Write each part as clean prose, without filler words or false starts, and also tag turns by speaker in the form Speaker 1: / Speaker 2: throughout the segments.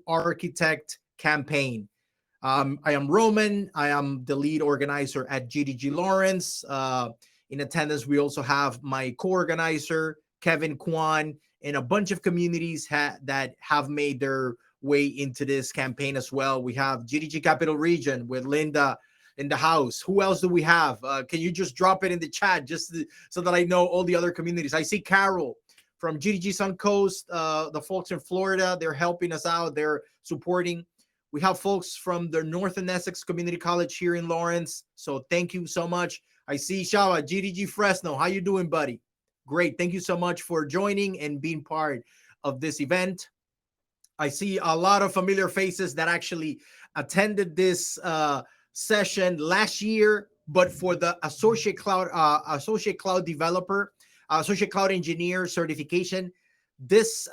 Speaker 1: Architect campaign. I am Roman. I am the lead organizer at GDG Lawrence. In attendance, we also have my co-organizer, Kevin Kwan, and a bunch of communities that have made their way into this campaign as well. We have GDG Capital Region with Linda in the house. Who else do we have? Can you just drop it in the chat so that I know all the other communities? I see Carol from GDG Suncoast, the folks in Florida. They're helping us out. They're supporting. We have folks from the Northern Essex Community College here in Lawrence. So thank you so much. I see Shawa, GDG Fresno. How you doing, buddy? Great. Thank you so much for joining and being part of this event. I see a lot of familiar faces that actually attended this session last year, but for the Associate Cloud Developer, Associate Cloud Engineer certification. This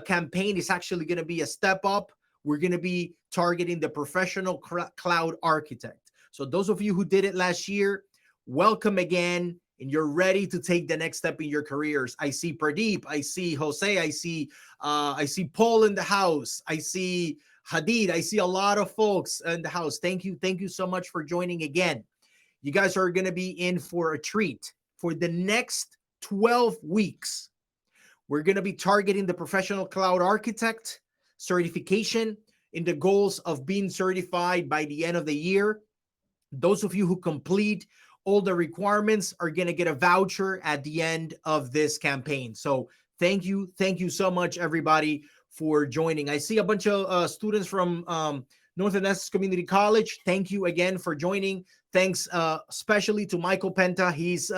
Speaker 1: campaign is actually going to be a step up. We're going to be targeting the Professional Cloud Architect. So those of you who did it last year, welcome again, and you're ready to take the next step in your careers. I see Pradeep, I see Jose, I see Paul in the house, I see Hadid, I see a lot of folks in the house. Thank you so much for joining again. You guys are going to be in for a treat. For the next 12 weeks, we're going to be targeting the Professional Cloud Architect certification in the goals of being certified by the end of the year. Those of you who complete all the requirements are going to get a voucher at the end of this campaign. So thank you so much, everybody, for joining. I see a bunch of students from Northern Essex Community College. Thank you again for joining. Thanks especially to Michael Penta. He's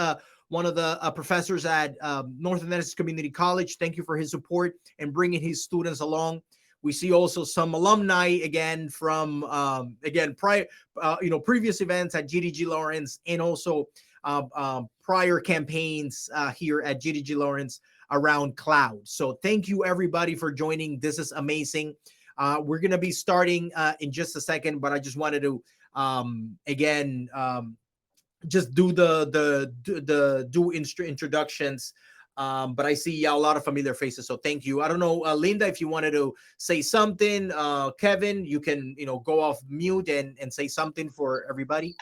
Speaker 1: one of the professors at Northern Essex Community College. Thank you for his support and bringing his students along. We see also some alumni again from previous events at GDG Lawrence, and also prior campaigns here at GDG Lawrence around cloud. So thank you everybody for joining. This is amazing. We're gonna be starting in just a second, but I just wanted to just do introductions. But I see a lot of familiar faces, so thank you. I don't know, Linda, if you wanted to say something. Kevin, you can go off mute and say something for everybody.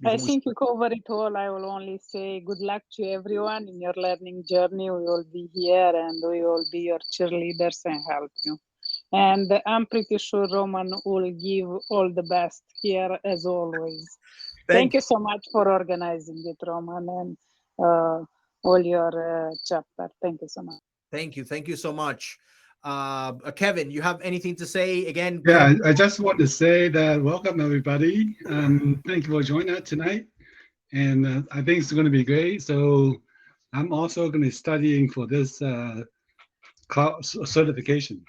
Speaker 2: I think you covered it all. I will only say good luck to everyone in your learning journey. We will be here and we will be your cheerleaders and help you. And I'm pretty sure Roman will give all the best here as always. Thank you so much for organizing it, Roman, and all your chapter. Thank you so much.
Speaker 1: Thank you so much. Kevin, you have anything to say again?
Speaker 3: Yeah, I just want to say that welcome everybody. Thank you for joining us tonight, and I think it's going to be great. So I'm also going to be studying for this cloud certification.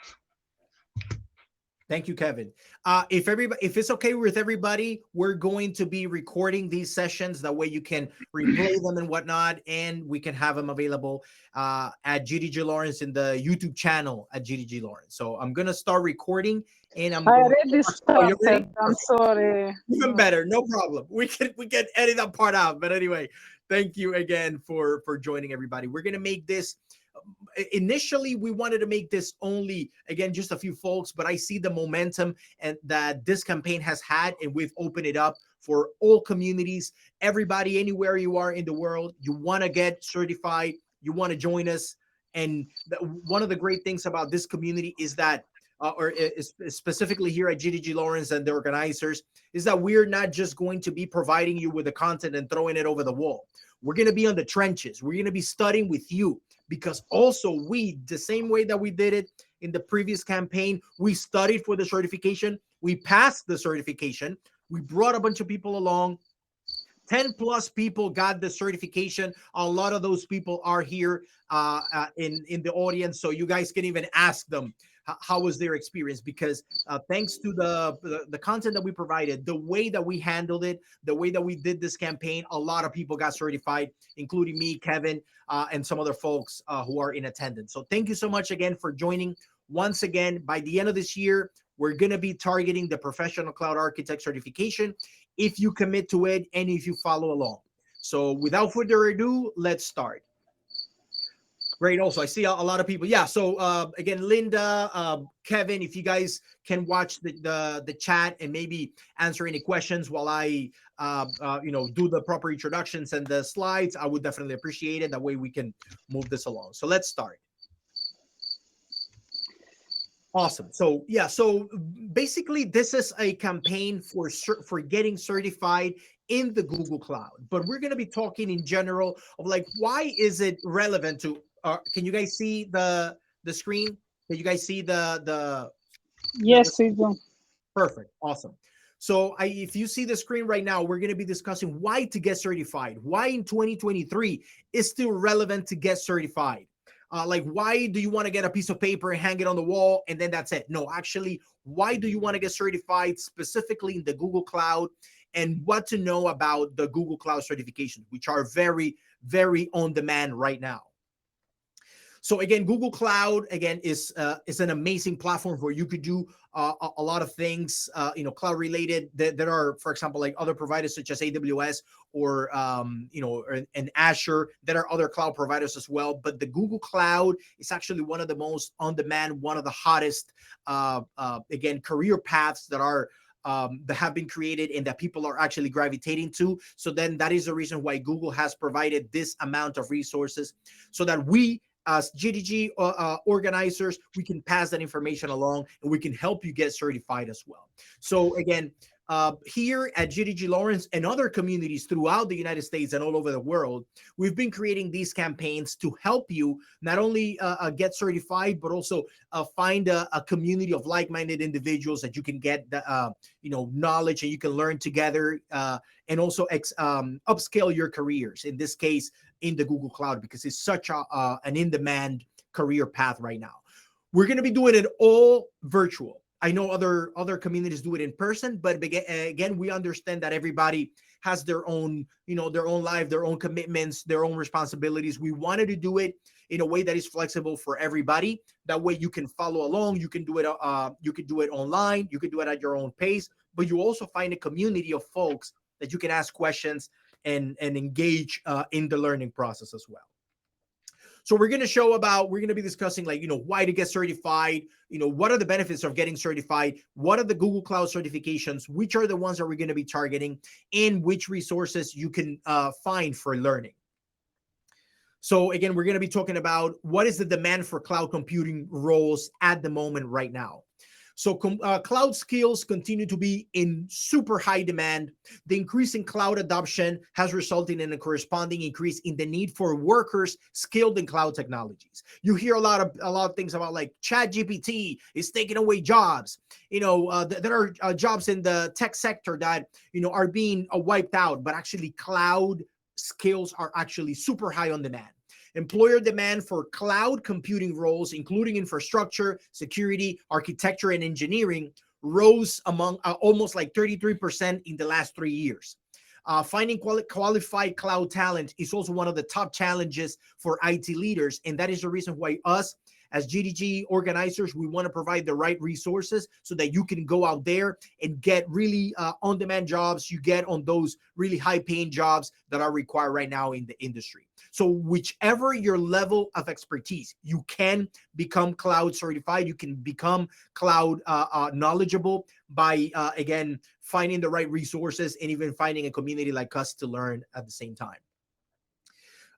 Speaker 1: Thank you, Kevin. If it's okay with everybody, we're going to be recording these sessions. That way you can replay them and whatnot, and we can have them available at GDG Lawrence in the YouTube channel at GDG Lawrence. So I'm going to start recording, and
Speaker 2: I already started. I'm sorry.
Speaker 1: Even better, no problem. We can edit that part out. But anyway, thank you again for joining everybody. We're going to make this. Initially, we wanted to make this only, again, just a few folks, but I see the momentum and that this campaign has had, and we've opened it up for all communities, everybody, anywhere you are in the world. You want to get certified, you want to join us. And one of the great things about this community is that, specifically here at GDG Lawrence and the organizers, is that we're not just going to be providing you with the content and throwing it over the wall. We're going to be on the trenches. We're going to be studying with you. Because also the same way that we did it in the previous campaign, we studied for the certification. We passed the certification. We brought a bunch of people along. 10 plus people got the certification. A lot of those people are here in the audience. So you guys can even ask them how was their experience, because thanks to the content that we provided, the way that we handled it, the way that we did this campaign, a lot of people got certified, including me, Kevin, and some other folks who are in attendance. So thank you so much again for joining. Once again, by the end of this year, we're going to be targeting the Professional Cloud Architect certification if you commit to it and if you follow along. So without further ado, let's start. Great. Also, I see a lot of people. Yeah. So again, Linda, Kevin, if you guys can watch the chat and maybe answer any questions while I do the proper introductions and the slides, I would definitely appreciate it. That way we can move this along. So let's start. Awesome. So yeah, so basically this is a campaign for getting certified in the Google Cloud, but we're going to be talking in general of like, why is it relevant to can you guys see the screen? Can you guys see the
Speaker 2: Yes, we do.
Speaker 1: perfect. Awesome. So if you see the screen right now, we're going to be discussing why to get certified, why in 2023 is still relevant to get certified. Like, why do you want to get a piece of paper and hang it on the wall and then that's it? No, actually, why do you want to get certified specifically in the Google Cloud, and what to know about the Google Cloud certifications, which are very, very on demand right now. So again, Google Cloud again is an amazing platform where you could do a lot of things, cloud related. There are, for example, like other providers such as AWS or and Azure. There are other cloud providers as well. But the Google Cloud is actually one of the most on demand, one of the hottest again career paths that are that have been created and that people are actually gravitating to. So then that is the reason why Google has provided this amount of resources so that we as GDG organizers, we can pass that information along and we can help you get certified as well. So again, here at GDG Lawrence and other communities throughout the United States and all over the world, we've been creating these campaigns to help you not only get certified, but also find a community of like-minded individuals that you can get the knowledge and you can learn together, and also upscale your careers. In this case, in the Google Cloud, because it's such an in-demand career path right now. We're going to be doing it all virtual. I know other communities do it in person, but again, we understand that everybody has their own, their own life, their own commitments, their own responsibilities. We wanted to do it in a way that is flexible for everybody. That way you can follow along. You can do it. You can do it online. You can do it at your own pace, but you also find a community of folks that you can ask questions and engage in the learning process as well. So we're going to be discussing like, why to get certified, what are the benefits of getting certified, what are the Google Cloud certifications, which are the ones that we're going to be targeting, and which resources you can find for learning. So again, we're going to be talking about what is the demand for cloud computing roles at the moment right now. So cloud skills continue to be in super high demand. The increase in cloud adoption has resulted in a corresponding increase in the need for workers skilled in cloud technologies. You hear a lot of things about like ChatGPT is taking away jobs. There are jobs in the tech sector that are being wiped out, but actually cloud skills are actually super high on demand. Employer demand for cloud computing roles, including infrastructure, security, architecture, and engineering, rose among almost like 33% in the last 3 years. Finding qualified cloud talent is also one of the top challenges for IT leaders, and that is the reason why us as GDG organizers, we want to provide the right resources so that you can go out there and get really on-demand jobs. You get on those really high-paying jobs that are required right now in the industry. So whichever your level of expertise, you can become cloud certified. You can become cloud knowledgeable by, again, finding the right resources and even finding a community like us to learn at the same time.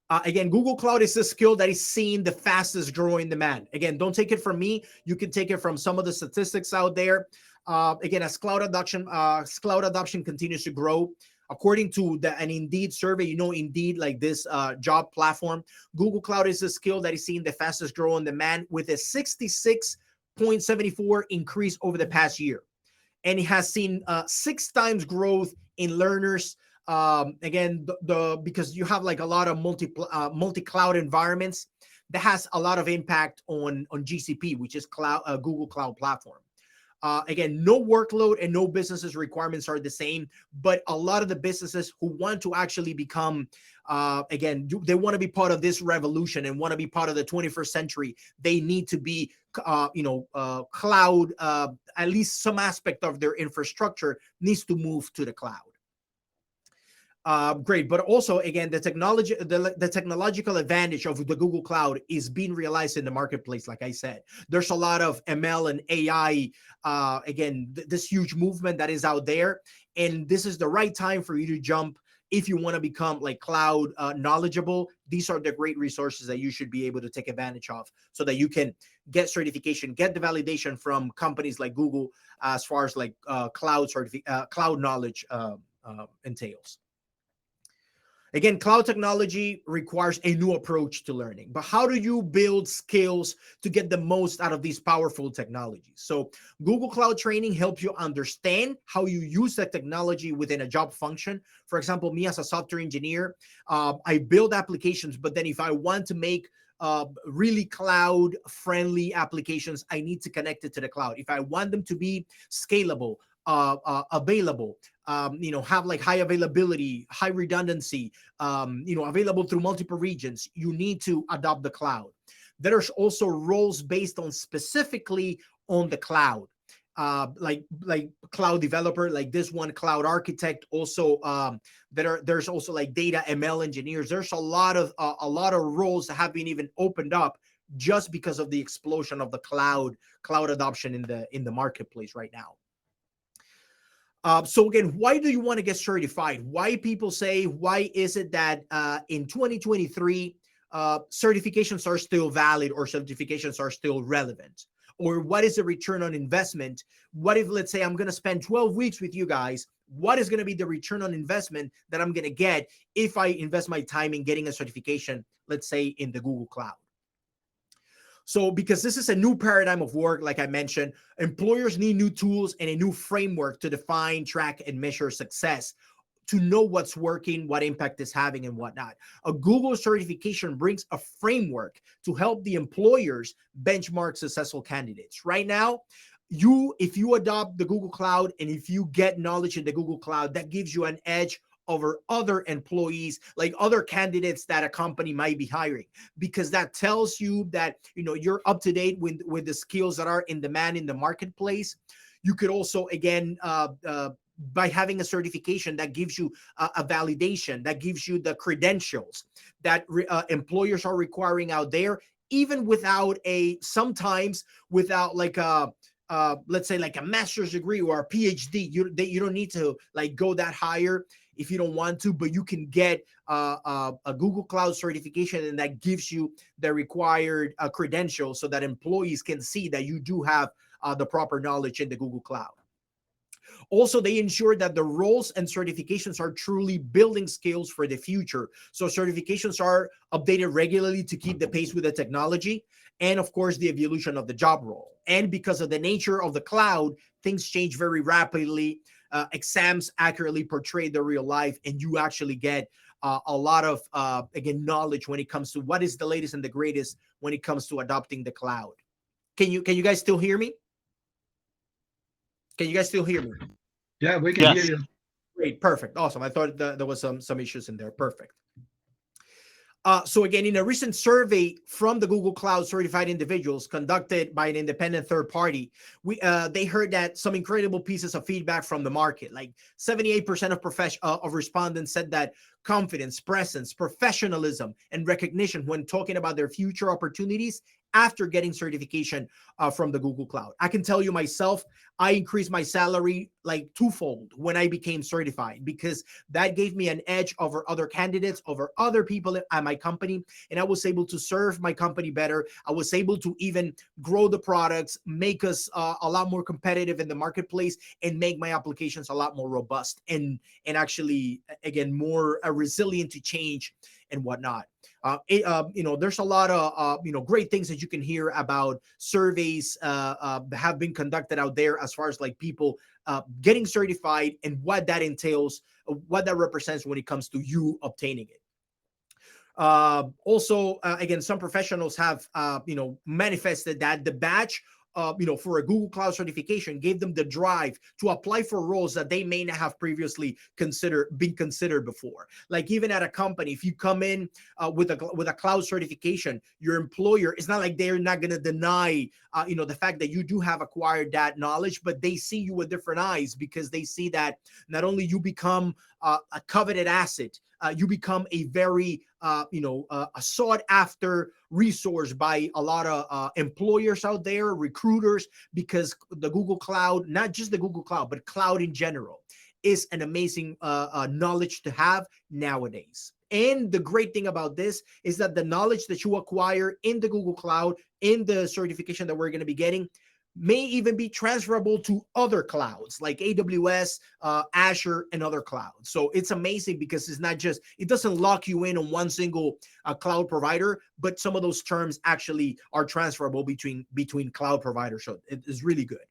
Speaker 1: Again, Google Cloud is a skill that is seeing the fastest growing demand. Again, don't take it from me. You can take it from some of the statistics out there. Again, as cloud adoption continues to grow, according to an Indeed survey, Indeed, like this job platform, Google Cloud is a skill that is seeing the fastest growing demand with a 66.74 increase over the past year. And it has seen 6 times growth in learners. Again, because you have like a lot of multi-cloud environments, that has a lot of impact on GCP, which is Google Cloud Platform. Again, no workload and no businesses requirements are the same, but a lot of the businesses who want to actually become, again, they want to be part of this revolution and want to be part of the 21st century. They need to be, cloud, at least some aspect of their infrastructure needs to move to the cloud. Great, but also again, the technological advantage of the Google Cloud is being realized in the marketplace. Like I said, there's a lot of ML and AI. Again, this huge movement that is out there, and this is the right time for you to jump if you want to become like cloud knowledgeable. These are the great resources that you should be able to take advantage of, so that you can get certification, get the validation from companies like Google as far as like cloud knowledge entails. Again, cloud technology requires a new approach to learning, but how do you build skills to get the most out of these powerful technologies? So Google Cloud Training helps you understand how you use that technology within a job function. For example, me as a software engineer, I build applications, but then if I want to make really cloud friendly applications, I need to connect it to the cloud. If I want them to be scalable, available, have like high availability, high redundancy, available through multiple regions, you need to adopt the cloud. There's also roles based on specifically on the cloud, like cloud developer, like this one, cloud architect. Also, there's also like data ML engineers. There's a lot of roles that have been even opened up just because of the explosion of the cloud adoption in the marketplace right now. So again, why do you want to get certified? Why people say, why is it that in 2023, certifications are still valid or certifications are still relevant? Or what is the return on investment? What if, let's say, I'm going to spend 12 weeks with you guys? What is going to be the return on investment that I'm going to get if I invest my time in getting a certification, let's say in the Google Cloud? So because this is a new paradigm of work, like I mentioned, employers need new tools and a new framework to define, track, and measure success, to know what's working, what impact it's having, and whatnot. A Google certification brings a framework to help the employers benchmark successful candidates. Right now, if you adopt the Google Cloud and if you get knowledge in the Google Cloud, that gives you an edge over other employees, like other candidates that a company might be hiring, because that tells you that you're up to date with the skills that are in demand in the marketplace. You could also, again, by having a certification, that gives you a validation, that gives you the credentials that employers are requiring out there, even sometimes without like a let's say like a master's degree or a PhD. You don't need to like go that higher if you don't want to, but you can get a Google Cloud certification, and that gives you the required credentials so that employees can see that you do have the proper knowledge in the Google Cloud. Also, they ensure that the roles and certifications are truly building skills for the future. So certifications are updated regularly to keep the pace with the technology and, of course, the evolution of the job role. And because of the nature of the cloud, things change very rapidly. Exams accurately portray the real life, and you actually get a lot of, again, knowledge when it comes to what is the latest and the greatest when it comes to adopting the cloud. Can you guys still hear me? Can you guys still hear me?
Speaker 3: Yeah, we can hear you.
Speaker 1: Great, perfect, awesome. I thought there was some issues in there. Perfect. So again, in a recent survey from the Google Cloud certified individuals conducted by an independent third party, they heard that some incredible pieces of feedback from the market. Like 78% of respondents said that confidence, presence, professionalism, and recognition when talking about their future opportunities after getting certification from the Google Cloud. I can tell you myself, I increased my salary like twofold when I became certified, because that gave me an edge over other candidates, over other people at my company, and I was able to serve my company better. I was able to even grow the products, make us a lot more competitive in the marketplace, and make my applications a lot more robust and actually, again, more resilient to change and whatnot. There's a lot of great things that you can hear about surveys that have been conducted out there as far as like people getting certified and what that entails, what that represents when it comes to you obtaining it. Also, again, some professionals have manifested that the badge for a Google Cloud certification, gave them the drive to apply for roles that they may not have previously been considered before. Like even at a company, if you come in with a cloud certification, your employer, it's not like they're not going to deny the fact that you do have acquired that knowledge, but they see you with different eyes, because they see that not only you become a coveted asset, you become a very a sought after resource by a lot of employers out there, recruiters, because the Google Cloud, not just the Google Cloud, but cloud in general, is an amazing knowledge to have nowadays. And the great thing about this is that the knowledge that you acquire in the Google Cloud, in the certification that we're going to be getting, may even be transferable to other clouds like AWS, Azure, and other clouds. So it's amazing, because it's not just, it doesn't lock you in on one single cloud provider, but some of those terms actually are transferable between cloud providers. So it is really good.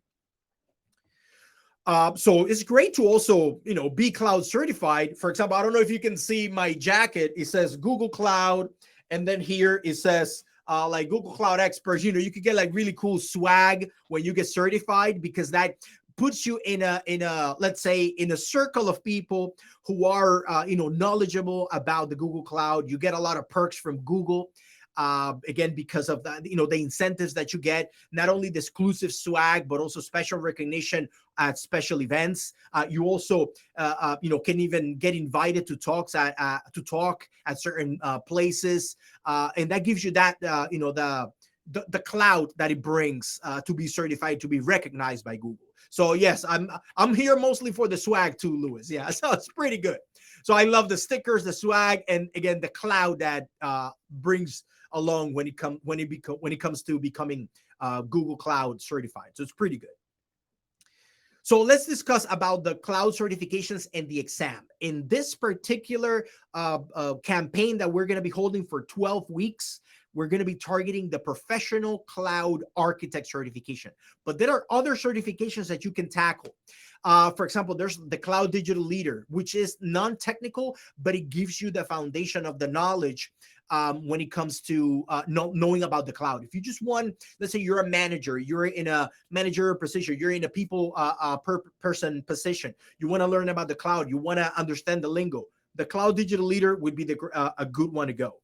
Speaker 1: So it's great to also, be cloud certified. For example, I don't know if you can see my jacket. It says Google Cloud, and then here it says like Google Cloud Experts. You could get like really cool swag when you get certified, because that puts you in a let's say in a circle of people who are knowledgeable about the Google Cloud. You get a lot of perks from Google. Again, because of the incentives that you get, not only the exclusive swag, but also special recognition at special events. You also, can even get invited to talk at certain places, and that gives you that, the clout that it brings to be certified, to be recognized by Google. So yes, I'm here mostly for the swag too, Louis. Yeah, so it's pretty good. So I love the stickers, the swag, and again the cloud that brings along when it comes to becoming Google Cloud certified. So it's pretty good. So let's discuss about the cloud certifications and the exam. In this particular campaign that we're going to be holding for 12 weeks, we're going to be targeting the professional cloud architect certification. But there are other certifications that you can tackle. For example, there's the cloud digital leader, which is non-technical, but it gives you the foundation of the knowledge when it comes to knowing about the cloud. If you just want, let's say you're a manager, you're in a managerial position, you're in a people person position, you want to learn about the cloud, you want to understand the lingo, the cloud digital leader would be a good one to go.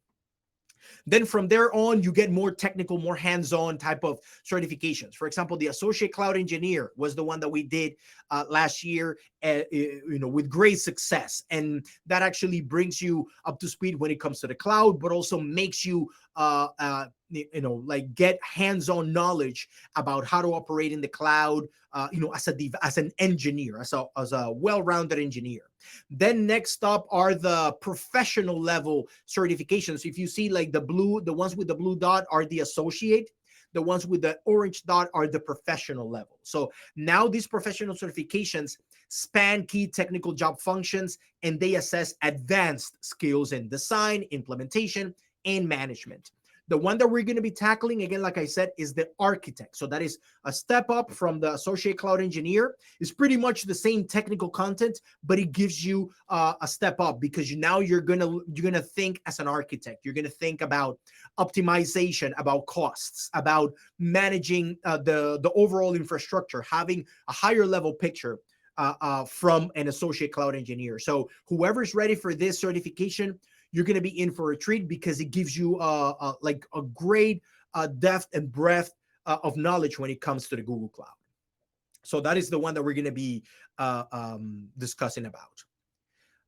Speaker 1: Then from there on, you get more technical, more hands-on type of certifications. For example, the associate cloud engineer was the one that we did last year, with great success. And that actually brings you up to speed when it comes to the cloud, but also makes you, get hands-on knowledge about how to operate in the cloud, as an engineer, as a well-rounded engineer. Then next up are the professional level certifications. If you see like the ones with the blue dot are the associate, the ones with the orange dot are the professional level. So now these professional certifications span key technical job functions, and they assess advanced skills in design, implementation, and management. The one that we're going to be tackling, again, like I said, is the architect. So that is a step up from the associate cloud engineer. It's pretty much the same technical content, but it gives you a step up, because now you're gonna think as an architect. You're gonna think about optimization, about costs, about managing the overall infrastructure, having a higher level picture from an associate cloud engineer. So whoever's ready for this certification, you're going to be in for a treat, because it gives you like a great depth and breadth of knowledge when it comes to the Google Cloud. So that is the one that we're going to be discussing about.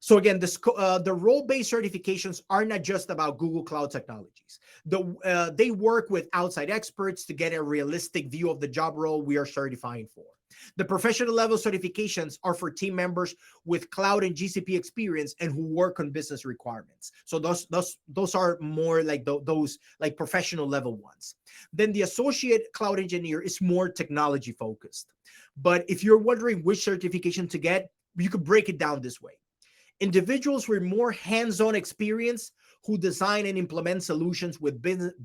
Speaker 1: So again, the role-based certifications are not just about Google Cloud technologies. They work with outside experts to get a realistic view of the job role we are certifying for. The professional level certifications are for team members with cloud and GCP experience and who work on business requirements. So those are more like those like professional level ones. Then the associate cloud engineer is more technology focused. But if you're wondering which certification to get, you could break it down this way. Individuals with more hands-on experience who design and implement solutions with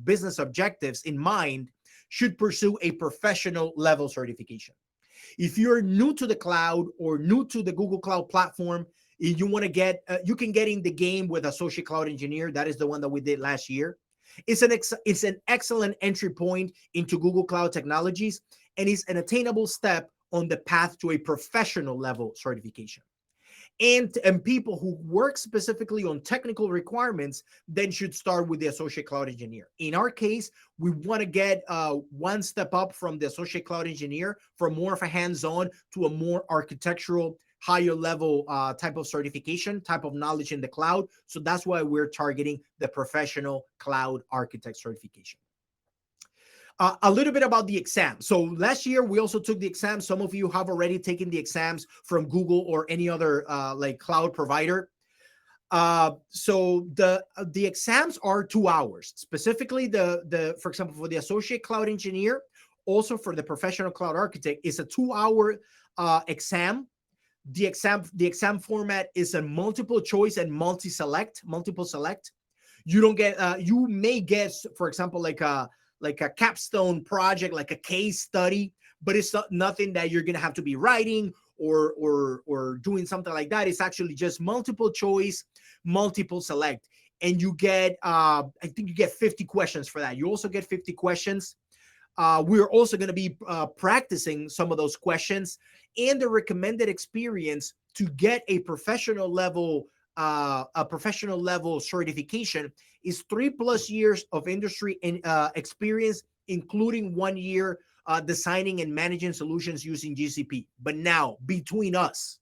Speaker 1: business objectives in mind should pursue a professional level certification. If you're new to the cloud or new to the Google Cloud platform, you want to get, you can get in the game with Associate Cloud Engineer. That is the one that we did last year. It's an excellent entry point into Google Cloud technologies, and is an attainable step on the path to a professional level certification. And people who work specifically on technical requirements then should start with the associate cloud engineer. In our case, we want to get one step up from the associate cloud engineer, from more of a hands-on to a more architectural, higher level type of certification, type of knowledge in the cloud. So that's why we're targeting the professional cloud architect certification. A little bit about the exam. So last year we also took the exam. Some of you have already taken the exams from Google or any other like cloud provider. So the exams are 2 hours. Specifically, the for example, for the associate cloud engineer, also for the professional cloud architect, is a 2-hour exam. The exam format is a multiple choice and multiple select. You don't get you may get, for example, like a capstone project, like a case study, but it's nothing that you're gonna have to be writing or doing something like that. It's actually just multiple choice, multiple select, and you get I think you get 50 questions for that. You also get 50 questions. We're also going to be practicing some of those questions, and the recommended experience to get a professional level certification is 3+ years of industry experience, including 1 year designing and managing solutions using GCP. But now, between us,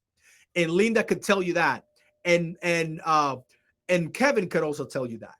Speaker 1: and Linda could tell you that, and Kevin could also tell you that,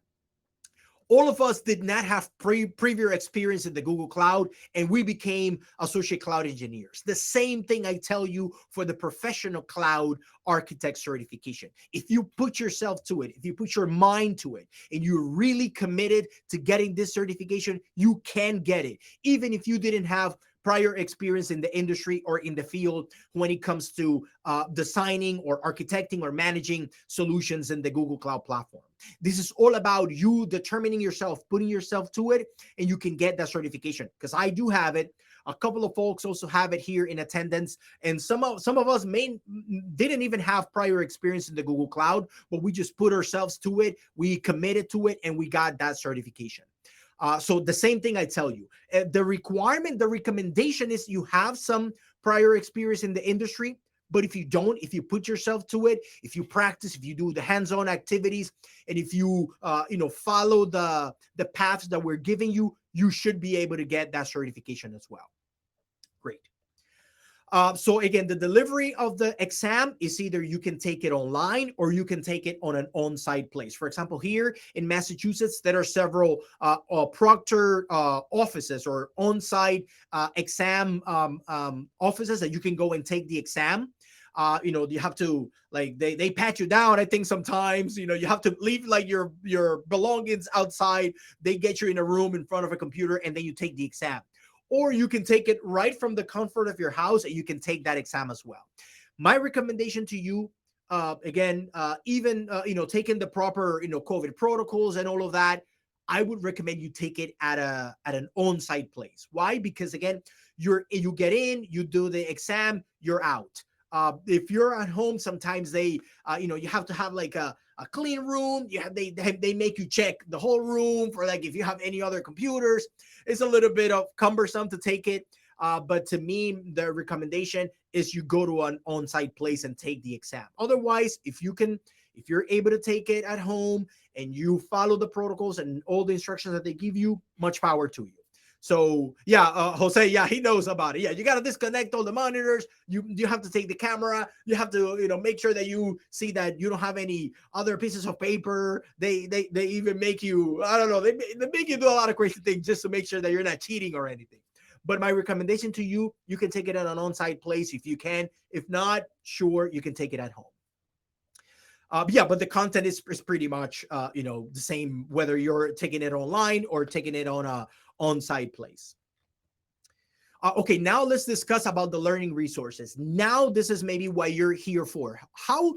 Speaker 1: all of us did not have previous experience in the Google Cloud, and we became associate cloud engineers. The same thing I tell you for the professional cloud architect certification. If you put yourself to it, if you put your mind to it, and you're really committed to getting this certification, you can get it, even if you didn't have prior experience in the industry or in the field when it comes to designing or architecting or managing solutions in the Google Cloud Platform. This is all about you determining yourself, putting yourself to it, and you can get that certification, because I do have it. A couple of folks also have it here in attendance, and some of us didn't even have prior experience in the Google Cloud, but we just put ourselves to it, we committed to it, and we got that certification. So the same thing I tell you, the recommendation is you have some prior experience in the industry. But if you don't, if you put yourself to it, if you practice, if you do the hands-on activities, and if you follow the paths that we're giving you, you should be able to get that certification as well. Great. So again, the delivery of the exam is either you can take it online or you can take it on an on-site place. For example, here in Massachusetts, there are several proctor offices or on-site exam offices that you can go and take the exam. You have to, like, they pat you down, I think sometimes, you have to leave like your belongings outside. They get you in a room in front of a computer, and then you take the exam. Or you can take it right from the comfort of your house, and you can take that exam as well. My recommendation to you, again, even taking the proper COVID protocols and all of that, I would recommend you take it at an on-site place. Why? Because again, you get in, you do the exam, you're out. If you're at home, sometimes they you have to have like a clean room. They make you check the whole room for, like, if you have any other computers. It's a little bit of cumbersome to take it. But to me, the recommendation is you go to an on-site place and take the exam. Otherwise, if you're able to take it at home and you follow the protocols and all the instructions that they give you, much power to you. So yeah, Jose, yeah, he knows about it. Yeah, you got to disconnect all the monitors. You have to take the camera. You have to make sure that you see that you don't have any other pieces of paper. They even make you, I don't know, they make you do a lot of crazy things just to make sure that you're not cheating or anything. But my recommendation to you, you can take it at an on-site place if you can. If not, sure, you can take it at home. Yeah, but the content is pretty much the same, whether you're taking it online or taking it on a on-site place. Okay, now let's discuss about the learning resources. Now this is maybe what you're here for. How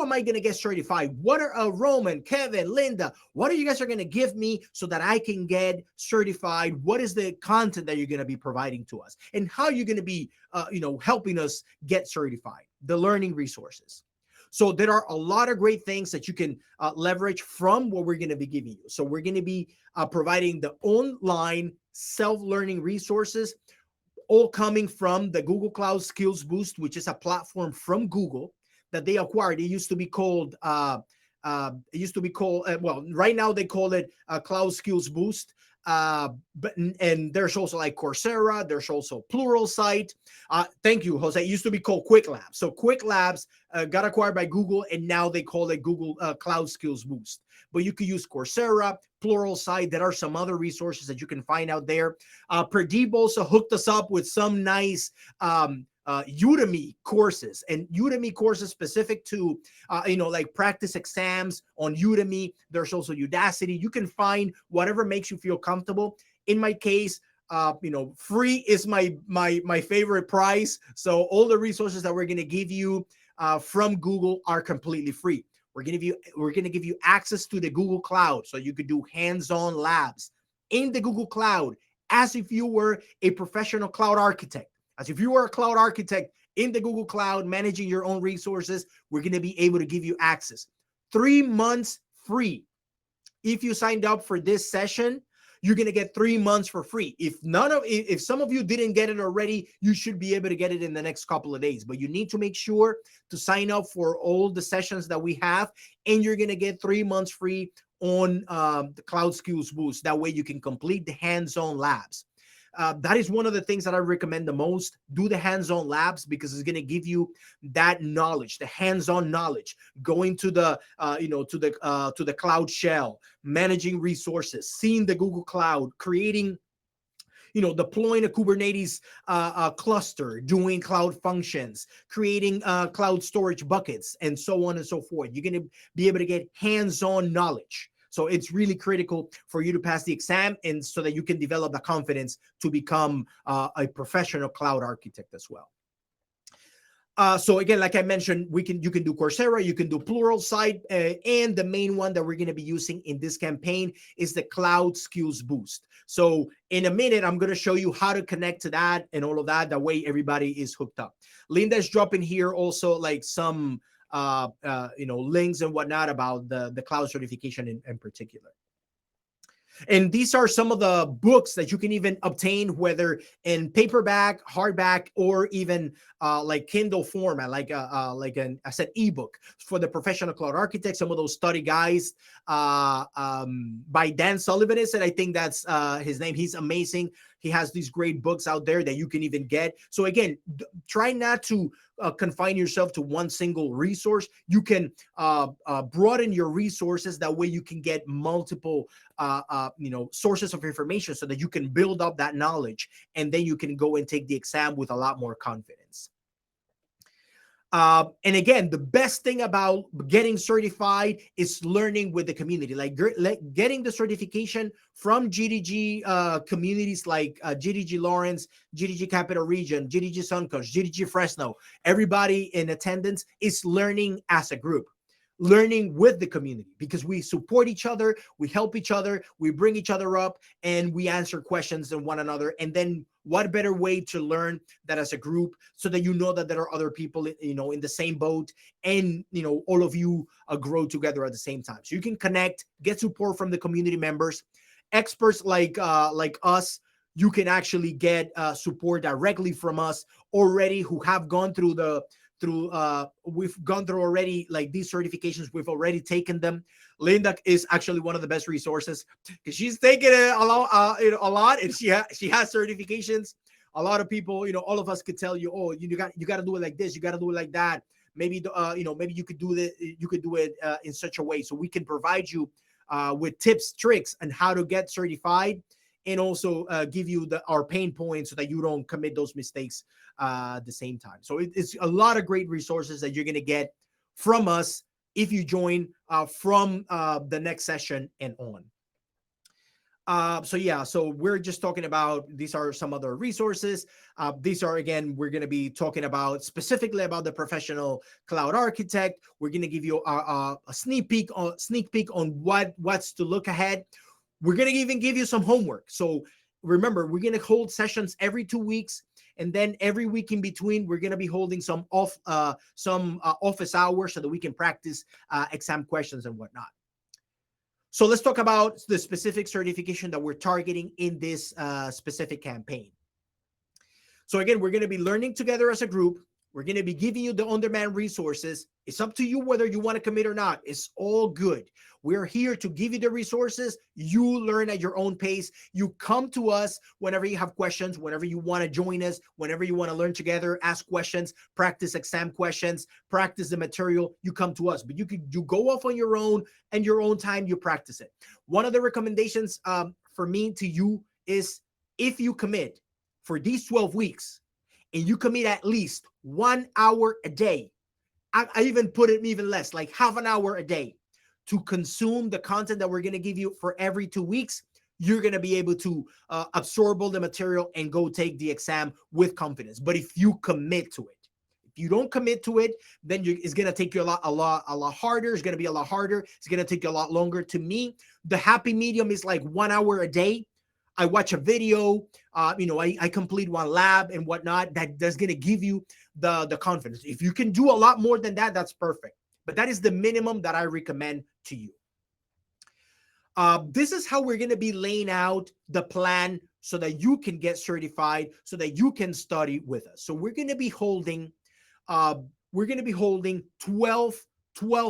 Speaker 1: am I going to get certified? What are Roman, Kevin, Linda, what are you guys are going to give me so that I can get certified? What is the content that you're going to be providing to us, and how you're going to be helping us get certified? The learning resources. So there are a lot of great things that you can leverage from what we're going to be giving you. So we're going to be providing the online self-learning resources. all coming from the Google Cloud Skills Boost, which is a platform from Google that they acquired. It used to be called well, right now they call it Cloud Skills Boost. But and there's also like Coursera, there's also Pluralsight. Thank you, Jose. It used to be called Quick Labs. So Quick Labs got acquired by Google, and now they call it Google Cloud Skills Boost. But you could use Coursera, Pluralsight. There are some other resources that you can find out there. Pradeep also hooked us up with some nice Udemy courses, and Udemy courses specific to like practice exams on Udemy. There's also Udacity. You can find whatever makes you feel comfortable. In my case, free is my favorite price. So all the resources that we're going to give you from Google are completely free. We're going to give you access to the Google Cloud, so you could do hands-on labs in the Google Cloud as if you were a professional cloud architect. As if you were a cloud architect in the Google Cloud, managing your own resources, we're going to be able to give you access. 3 months free. If you signed up for this session, you're going to get 3 months for free. If some of you didn't get it already, you should be able to get it in the next couple of days. But you need to make sure to sign up for all the sessions that we have, and you're going to get 3 months free on the Cloud Skills Boost. That way you can complete the hands-on labs. That is one of the things that I recommend the most. Do the hands-on labs, because it's going to give you that knowledge, the hands-on knowledge, going to the to the cloud shell, managing resources, seeing the Google Cloud, creating, deploying a Kubernetes cluster, doing cloud functions, creating cloud storage buckets, and so on and so forth. You're going to be able to get hands-on knowledge. So it's really critical for you to pass the exam, and so that you can develop the confidence to become a professional cloud architect as well. So again, like I mentioned, you can do Coursera, you can do Pluralsight, and the main one that we're going to be using in this campaign is the Cloud Skills Boost. So in a minute, I'm going to show you how to connect to that and all of that. That way everybody is hooked up. Linda is dropping here also like some links and whatnot about the cloud certification in particular. And these are some of the books that you can even obtain, whether in paperback, hardback, or even like Kindle format, like an ebook for the professional cloud architect. Some of those study guides by Dan Sullivan is it. I think that's his name. He's amazing. He has these great books out there that you can even get. So again, try not to confine yourself to one single resource. You can broaden your resources. That way you can get multiple sources of information, so that you can build up that knowledge, and then you can go and take the exam with a lot more confidence. And again, the best thing about getting certified is learning with the community, like getting the certification from GDG communities like GDG Lawrence, GDG Capital Region, GDG Suncoast, GDG Fresno. Everybody in attendance is learning as a group, learning with the community, because we support each other, we help each other, we bring each other up, and we answer questions in one another. And then what better way to learn that as a group, so that that there are other people in the same boat, and all of you grow together at the same time. So you can connect, get support from the community members, experts like us. You can actually get support directly from us already, who have gone through we've gone through already, like these certifications. We've already taken them. Linda is actually one of the best resources, because she's taken it a lot, and she has certifications. A lot of people, all of us could tell you, oh, you got to do it like this, you got to do it like that. Maybe maybe you could do it in such a way. So we can provide you with tips, tricks, and how to get certified, and also give you our pain points, so that you don't commit those mistakes at the same time. So it's a lot of great resources that you're going to get from us if you join from the next session and on. So we're just talking about, these are some other resources. These are, again, we're going to be talking about specifically about the professional cloud architect. We're going to give you a sneak peek on what's to look ahead. We're going to even give you some homework. So remember, we're going to hold sessions every 2 weeks. And then every week in between, we're going to be holding some office hours, so that we can practice exam questions and whatnot. So let's talk about the specific certification that we're targeting in this specific campaign. So again, we're going to be learning together as a group. We're going to be giving you the on-demand resources. It's up to you whether you want to commit or not. It's all good. We're here to give you the resources. You learn at your own pace. You come to us whenever you have questions, whenever you want to join us, whenever you want to learn together, ask questions, practice exam questions, practice the material. You come to us, but you go off on your own and your own time. You practice it. One of the recommendations for me to you is, if you commit for these 12 weeks and you commit at least 1 hour a day, I even put it even less, like half an hour a day, to consume the content that we're going to give you for every 2 weeks, you're going to be able to absorb all the material and go take the exam with confidence. But if you commit to it, if you don't commit to it, then it's going to take you a lot harder. It's going to be a lot harder. It's going to take you a lot longer. To me, the happy medium is like 1 hour a day. I watch a video, I complete one lab and whatnot. That's going to give you the confidence. If you can do a lot more than that, that's perfect. But that is the minimum that I recommend to you. This is how we're going to be laying out the plan so that you can get certified, so that you can study with us. So we're going to be holding 12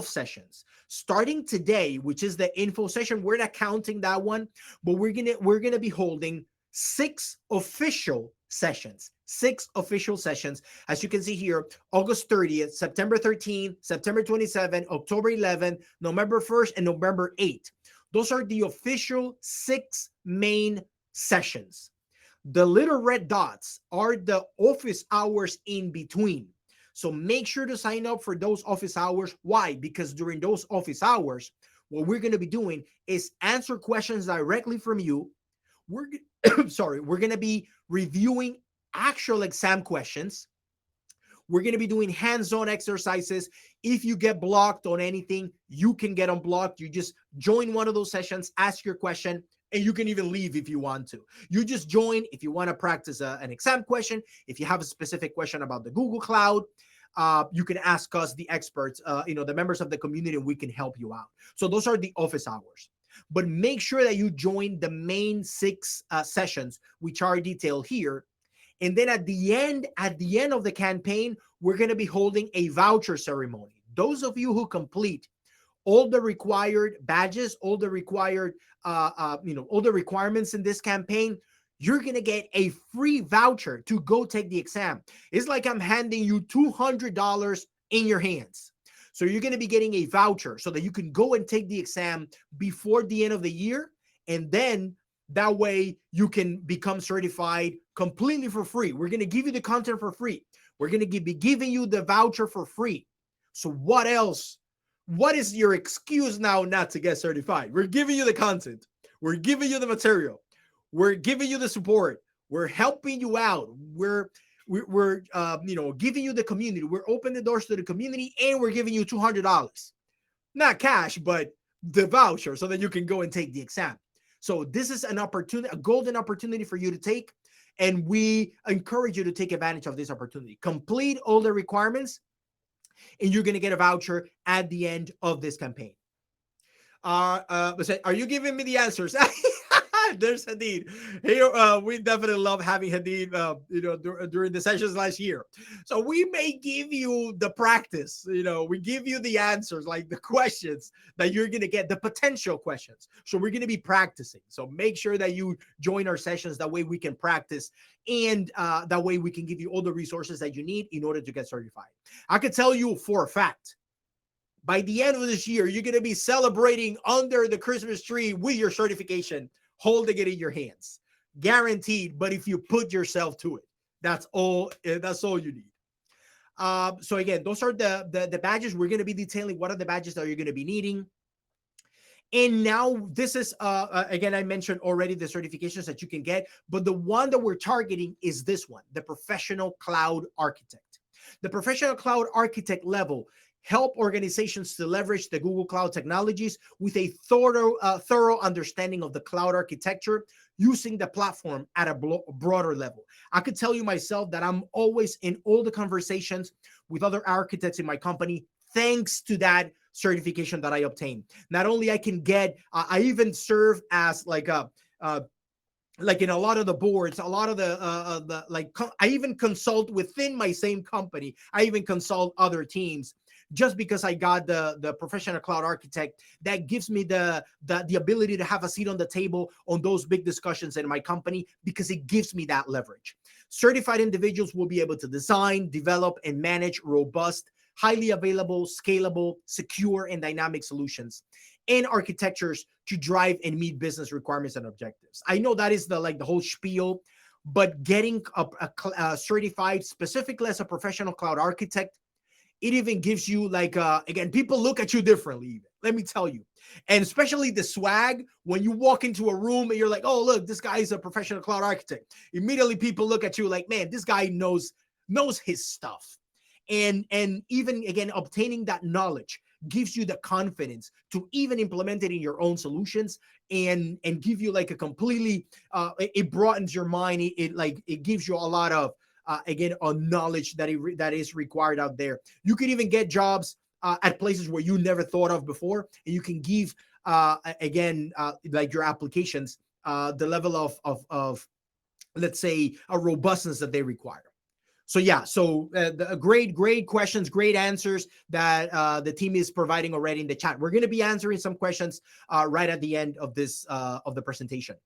Speaker 1: sessions starting today, which is the info session. We're not counting that one, but we're gonna be holding 6 official sessions. 6 official sessions, as you can see here: August 30th, September 13th, September 27th, October 11th, November 1st, and November 8th. Those are the official 6 main sessions. The little red dots are the office hours in between. So make sure to sign up for those office hours. Why? Because during those office hours, what we're going to be doing is answer questions directly from you. We're going to be reviewing actual exam questions. We're going to be doing hands-on exercises. If you get blocked on anything, you can get unblocked. You just join one of those sessions, ask your question, and you can even leave if you want to. You just join if you want to practice an exam question. If you have a specific question about the Google Cloud, you can ask us, the experts, the members of the community, and we can help you out. So those are the office hours. But make sure that you join the main 6 sessions, which are detailed here. And then at the end of the campaign, we're going to be holding a voucher ceremony. Those of you who complete all the required badges, all the required, all the requirements in this campaign, you're going to get a free voucher to go take the exam. It's like I'm handing you $200 in your hands. So you're going to be getting a voucher so that you can go and take the exam before the end of the year. And then that way you can become certified completely for free. We're going to give you the content for free. We're going to be giving you the voucher for free. So what else? What is your excuse now not to get certified? We're giving you the content. We're giving you the material. We're giving you the support. We're helping you out. We're giving you the community. We're opening the doors to the community, and we're giving you $200, not cash, but the voucher, so that you can go and take the exam. So this is an opportunity, a golden opportunity for you to take, and we encourage you to take advantage of this opportunity. Complete all the requirements, and you're going to get a voucher at the end of this campaign. Are you giving me the answers? There's Hadid. Here, we definitely love having Hadid, during the sessions last year. So we may give you the practice, we give you the answers, like the questions that you're going to get, the potential questions. So we're going to be practicing. So make sure that you join our sessions. That way we can practice, and that way we can give you all the resources that you need in order to get certified. I could tell you for a fact, by the end of this year, you're going to be celebrating under the Christmas tree with your certification, holding it in your hands, guaranteed. But if you put yourself to it, that's all you need. So again, those are the badges. We're going to be detailing what are the badges that you're going to be needing. And now this is, again, I mentioned already the certifications that you can get, but the one that we're targeting is this one, the Professional Cloud Architect. The Professional Cloud Architect level help organizations to leverage the Google Cloud technologies with a thorough understanding of the cloud architecture, using the platform at a broader level. I could tell you myself that I'm always in all the conversations with other architects in my company, thanks to that certification that I obtained. Not only I can get, I even serve as like like in a lot of the boards, a lot of I even consult within my same company. I even consult other teams just because I got the professional cloud architect that gives me the ability to have a seat on the table on those big discussions in my company, because it gives me that leverage. Certified individuals will be able to design, develop, and manage robust, highly available, scalable, secure, and dynamic solutions and architectures to drive and meet business requirements and objectives. I know that is the whole spiel, but getting certified specifically as a professional cloud architect, it even gives you again, people look at you differently, even, let me tell you. And especially the swag, when you walk into a room and you're like, oh, look, this guy is a professional cloud architect. Immediately people look at you like, man, this guy knows his stuff. And even again, obtaining that knowledge gives you the confidence to even implement it in your own solutions, and give you like a completely it broadens your mind. It gives you a lot of again, on knowledge that is required out there. You can even get jobs at places where you never thought of before, and you can give again like your applications the level of let's say a robustness that they require. So yeah, so great questions, great answers that the team is providing already in the chat. We're going to be answering some questions right at the end of this of the presentation.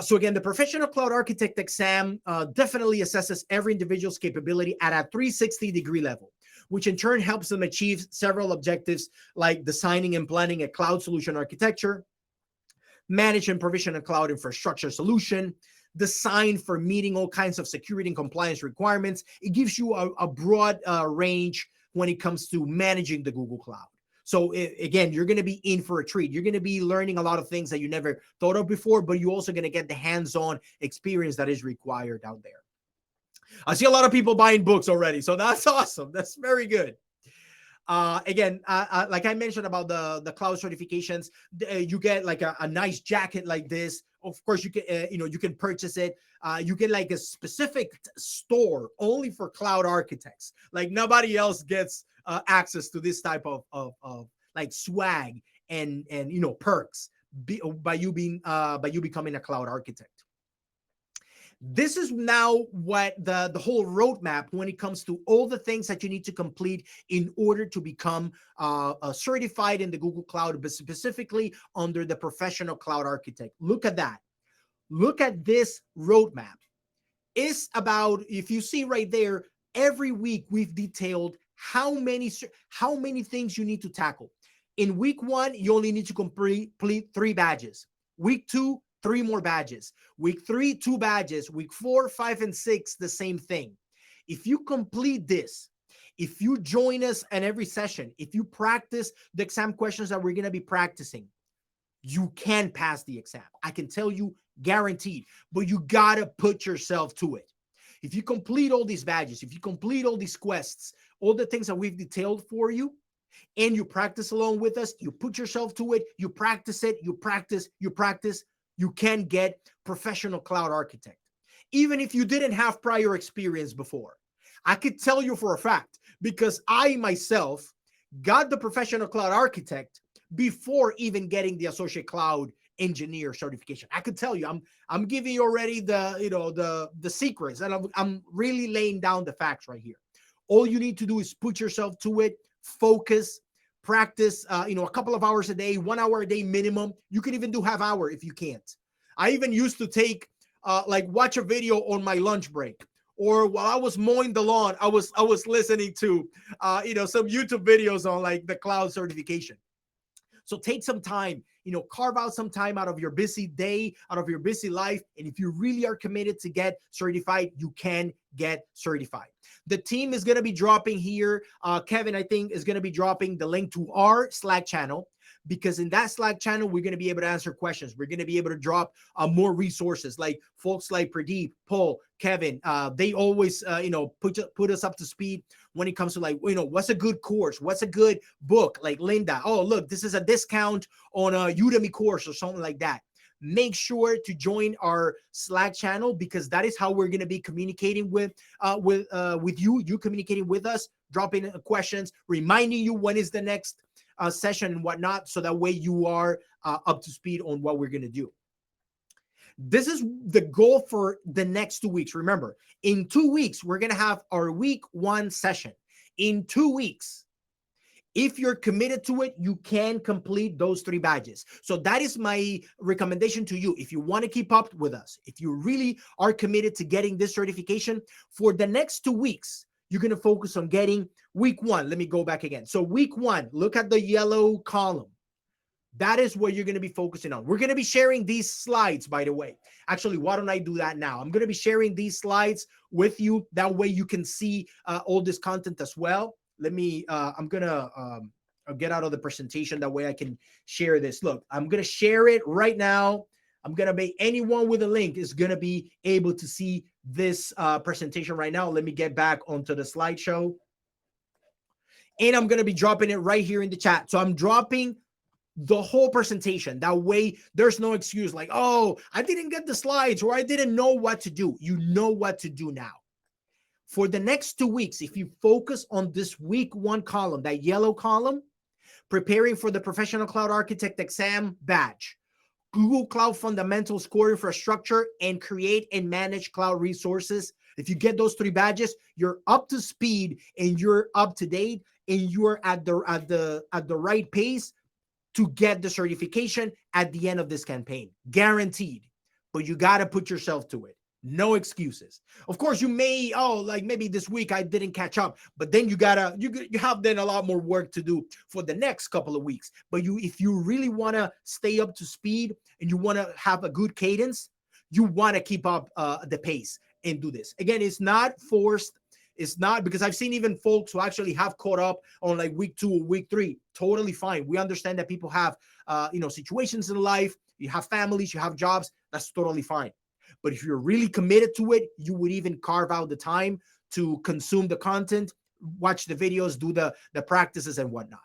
Speaker 1: So again, the Professional Cloud Architect exam definitely assesses every individual's capability at a 360-degree level, which in turn helps them achieve several objectives like designing and planning a cloud solution architecture, manage and provision a cloud infrastructure solution, designed for meeting all kinds of security and compliance requirements. It gives you a broad range when it comes to managing the Google Cloud. So again, you're going to be in for a treat. You're going to be learning a lot of things that you never thought of before, but you're also going to get the hands-on experience that is required out there. I see a lot of people buying books already, so that's awesome. That's very good. Again, like I mentioned about the cloud certifications, you get like a nice jacket like this. Of course, you can you can purchase it. You get like a specific store only for cloud architects. Like nobody else gets access to this type of like swag and perks by you becoming a cloud architect. This is now what the whole roadmap when it comes to all the things that you need to complete in order to become certified in the Google Cloud, but specifically under the Professional Cloud Architect. Look at that. Look at this roadmap. It's about, if you see right there, every week we've detailed how many things you need to tackle. In week 1, you only need to complete 3 badges. Week 2, 3 more badges. Week 3, 2 badges. Week 4, 5, and 6, the same thing. If you complete this, if you join us at every session, if you practice the exam questions that we're going to be practicing, you can pass the exam. I can tell you, guaranteed. But you got to put yourself to it. If you complete all these badges, if you complete all these quests, all the things that we've detailed for you, and you practice along with us, you put yourself to it, you practice it, you practice, you can get Professional Cloud Architect. Even if you didn't have prior experience before. I could tell you for a fact, because I myself got the Professional Cloud Architect before even getting the Associate Cloud Engineer certification. I could tell you, I'm giving you already the secrets, and I'm really laying down the facts right here. All you need to do is put yourself to it, focus, practice, a couple of hours a day, 1 hour a day minimum. You can even do half hour if you can't. I even used to take watch a video on my lunch break, or while I was mowing the lawn, I was listening to some YouTube videos on like the cloud certification. So take some time, carve out some time out of your busy day, out of your busy life. And if you really are committed to get certified, you can get certified. The team is going to be dropping here. Kevin, I think, is going to be dropping the link to our Slack channel, because in that Slack channel, we're going to be able to answer questions. We're going to be able to drop more resources, like folks like Pradeep, Paul, Kevin. They always, put us up to speed when it comes to what's a good course, what's a good book, like Linda. Oh, look, this is a discount on a Udemy course or something like that. Make sure to join our Slack channel, because that is how we're going to be communicating with you communicating with us, dropping questions, reminding you when is the next session and whatnot, so that way you are up to speed on what we're going to do. This is the goal for the next 2 weeks. Remember, in 2 weeks, we're going to have our week 1 session. In 2 weeks, if you're committed to it, you can complete those 3 badges. So that is my recommendation to you. If you want to keep up with us, if you really are committed to getting this certification, for the next 2 weeks, you're going to focus on getting week 1. Let me go back again. So week 1, look at the yellow column. That is what you're going to be focusing on. We're going to be sharing these slides, by the way. Actually, why don't I do that now? I'm going to be sharing these slides with you. That way you can see all this content as well. Let me, I'm going to get out of the presentation. That way I can share this. Look, I'm going to share it right now. I'm going to make anyone with a link is going to be able to see this presentation right now. Let me get back onto the slideshow. And I'm going to be dropping it right here in the chat. So I'm dropping the whole presentation. That way there's no excuse like, oh, I didn't get the slides or I didn't know what to do. You know what to do now. For the next 2 weeks, if you focus on this week 1 column, that yellow column, preparing for the Professional Cloud Architect exam badge, Google Cloud Fundamentals Core Infrastructure, and create and manage cloud resources. If you get those 3 badges, you're up to speed and you're up to date and you're at the right pace to get the certification at the end of this campaign, guaranteed. But you got to put yourself to it. No excuses. Of course, you may, like maybe this week I didn't catch up, but then you have then a lot more work to do for the next couple of weeks. But if you really want to stay up to speed and you want to have a good cadence, you want to keep up the pace and do this. Again, it's not forced. It's not, because I've seen even folks who actually have caught up on like week 2 or week 3. Totally fine. We understand that people have, situations in life. You have families, you have jobs. That's totally fine. But if you're really committed to it, you would even carve out the time to consume the content, watch the videos, do the practices and whatnot.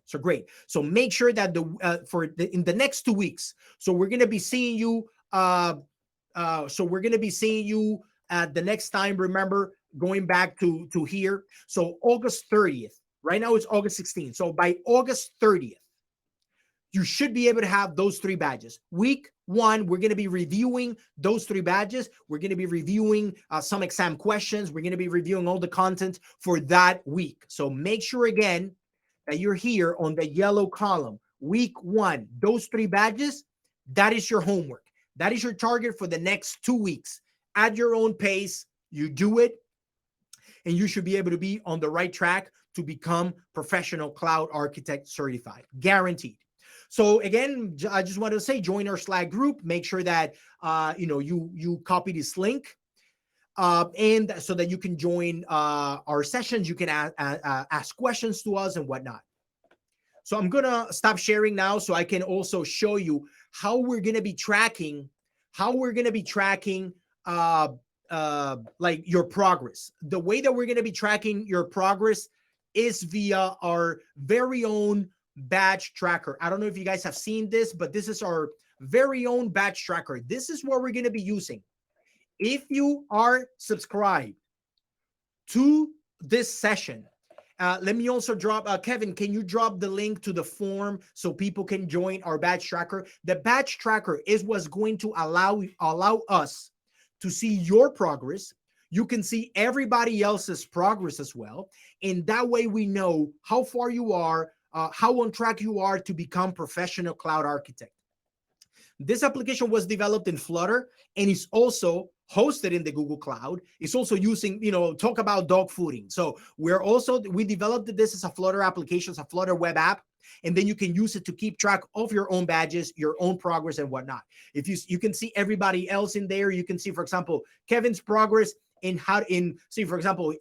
Speaker 1: So great. So make sure that in the next 2 weeks. So we're going to be seeing you. At the next time. Remember, going back to here. So August 30th. Right now it's August 16th. So by August 30th, you should be able to have those 3 badges. Week 1, we're going to be reviewing those 3 badges. We're going to be reviewing some exam questions. We're going to be reviewing all the content for that week. So make sure again that you're here on the yellow column. Week 1, those 3 badges, that is your homework. That is your target for the next 2 weeks. At your own pace, you do it, and you should be able to be on the right track to become Professional Cloud Architect certified, guaranteed. So again, I just wanted to say, join our Slack group. Make sure that you copy this link, and so that you can join our sessions. You can ask questions to us and whatnot. So I'm gonna stop sharing now, so I can also show you how we're gonna be tracking. Like your progress. The way that we're going to be tracking your progress is via our very own badge tracker. I don't know if you guys have seen this, but this is our very own badge tracker. This is what we're going to be using. If you are subscribed to this session, let me also drop, Kevin, can you drop the link to the form so people can join our badge tracker? The badge tracker is what's going to allow us to see your progress. You can see everybody else's progress as well. And that way we know how far you are, how on track you are to become Professional Cloud Architect. This application was developed in Flutter and is also hosted in the Google Cloud. It's also using, talk about dog fooding. So we developed this as a Flutter application, as a Flutter web app, and then you can use it to keep track of your own badges, your own progress and whatnot. If you can see everybody else in there, you can see, for example, Kevin's progress for example,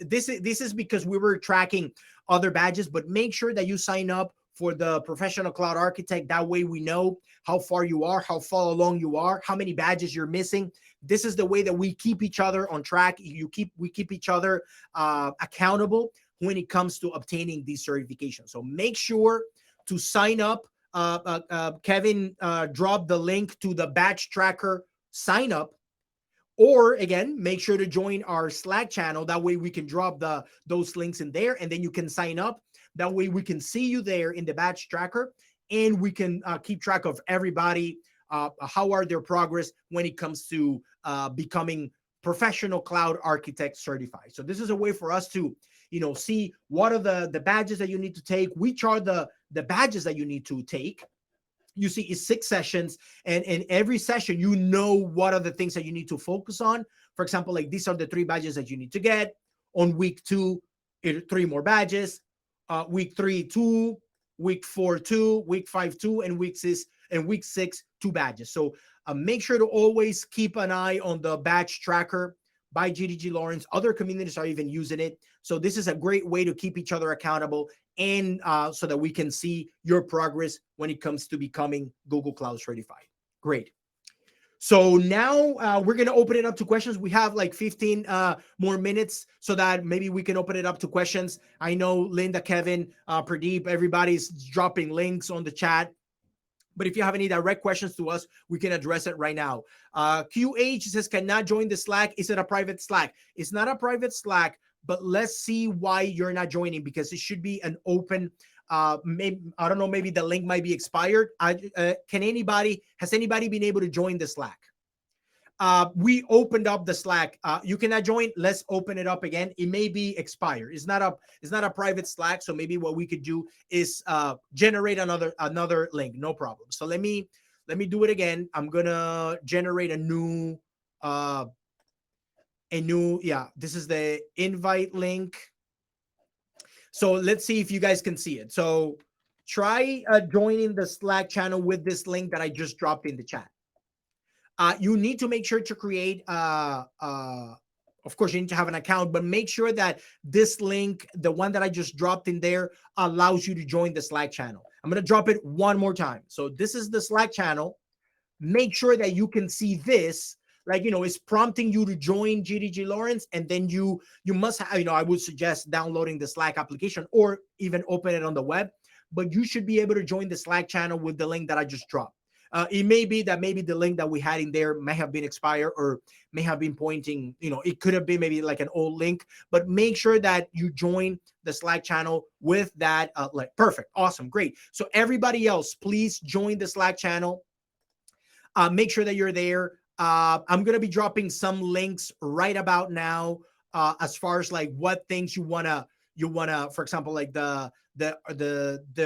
Speaker 1: this is because we were tracking other badges, but make sure that you sign up for the Professional Cloud Architect. That way we know how far you are, how far along you are, how many badges you're missing. This is the way that we keep each other on track. We keep each other accountable when it comes to obtaining these certifications. So make sure to sign up. Kevin dropped the link to the badge tracker sign up. Or again, make sure to join our Slack channel. That way we can drop those links in there, and then you can sign up. That way we can see you there in the badge tracker, and we can keep track of everybody how are their progress when it comes to becoming professional cloud architect certified. So this is a way for us to, see what are the badges that you need to take, which are the badges that you need to take. You see, it's 6 sessions, and in every session, what are the things that you need to focus on. For example, like these are the 3 badges that you need to get. On week 2, 3 more badges. Week 3, 2. Week 4, 2. Week 5, 2. And week 6, 2 badges. So make sure to always keep an eye on the badge tracker by GDG Lawrence. Other communities are even using it. So this is a great way to keep each other accountable, and so that we can see your progress when it comes to becoming Google Cloud certified. Great. So now we're going to open it up to questions. We have like 15 more minutes so that maybe we can open it up to questions. I know Linda, Kevin, Pradeep, everybody's dropping links on the chat. But if you have any direct questions to us, we can address it right now. QH says, cannot join the Slack. Is it a private Slack? It's not a private Slack, but let's see why you're not joining, because it should be an open, maybe, I don't know, maybe the link might be expired. Has anybody been able to join the Slack? We opened up the Slack. You cannot join. Let's open it up again. It may be expired. It's not a private Slack. So maybe what we could do is generate another link. No problem. So let me do it again. I'm gonna generate a new this is the invite link. So let's see if you guys can see it. So try joining the Slack channel with this link that I just dropped in the chat. You need to make sure to create, of course, you need to have an account, but make sure that this link, the one that I just dropped in there, allows you to join the Slack channel. I'm going to drop it one more time. So this is the Slack channel. Make sure that you can see this, like, it's prompting you to join GDG Lawrence. And then you must have, I would suggest downloading the Slack application or even open it on the web, but you should be able to join the Slack channel with the link that I just dropped. It may be that maybe the link that we had in there may have been expired or may have been pointing, it could have been maybe like an old link, but make sure that you join the Slack channel with that link. Perfect. Awesome. Great. So everybody else, please join the Slack channel. Make sure that you're there. I'm going to be dropping some links right about now as far as like what things you want to, for example, like the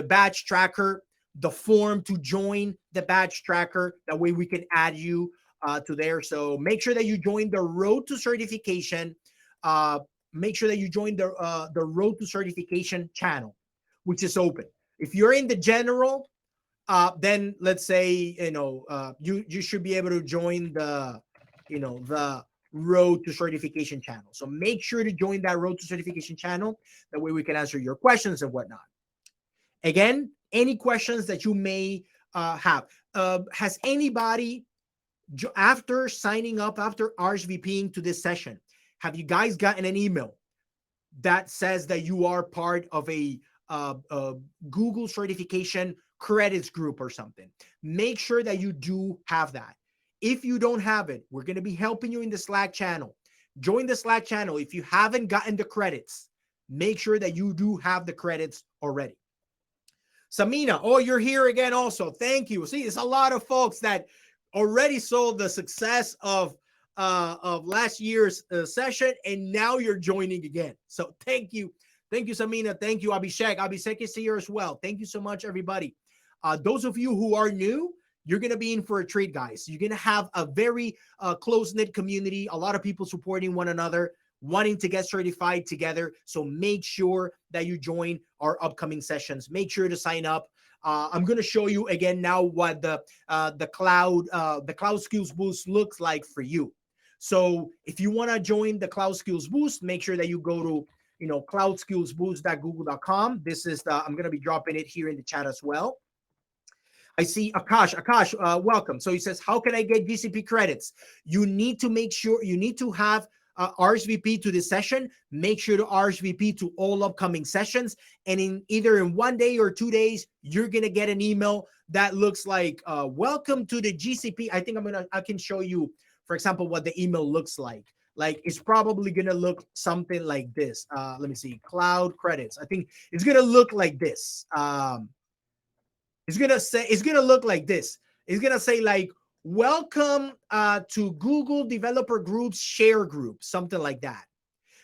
Speaker 1: badge tracker, the form to join the badge tracker. That way we can add you to there. So make sure that you join the Road to Certification. Make sure that you join the Road to Certification channel, which is open. If you're in the general, then let's say, you should be able to join the Road to Certification channel. So make sure to join that Road to Certification channel. That way we can answer your questions and whatnot. Again, any questions that you may have. Has anybody, after signing up, after RSVPing to this session, have you guys gotten an email that says that you are part of a Google certification credits group or something? Make sure that you do have that. If you don't have it, we're going to be helping you in the Slack channel. Join the Slack channel. If you haven't gotten the credits, make sure that you do have the credits already. Samina, oh, you're here again also. Thank you. See, it's a lot of folks that already saw the success of last year's session, and now you're joining again. So thank you. Thank you, Samina. Thank you, Abhishek. Abhishek is here as well. Thank you so much, everybody. Those of you who are new, you're going to be in for a treat, guys. You're going to have a very close-knit community, a lot of people supporting one another, wanting to get certified together. So make sure that you join our upcoming sessions. Make sure to sign up. I'm going to show you again now what the Cloud Skills Boost looks like for you. So if you want to join the Cloud Skills Boost, make sure that you go to cloudskillsboost.google.com. This is I'm going to be dropping it here in the chat as well. I see Akash. Akash, welcome. So he says, how can I get GCP credits? You need to make sure you need to have RSVP to this session. Make sure to RSVP to all upcoming sessions. And in either 1 day or 2 days, you're going to get an email that looks like, welcome to the GCP. I think I can show you, for example, what the email looks like. Like, it's probably going to look something like this. Let me see. Cloud credits. I think it's going to look like this. It's going to look like this. It's going to say like, welcome to Google Developer Groups Share Group, something like that.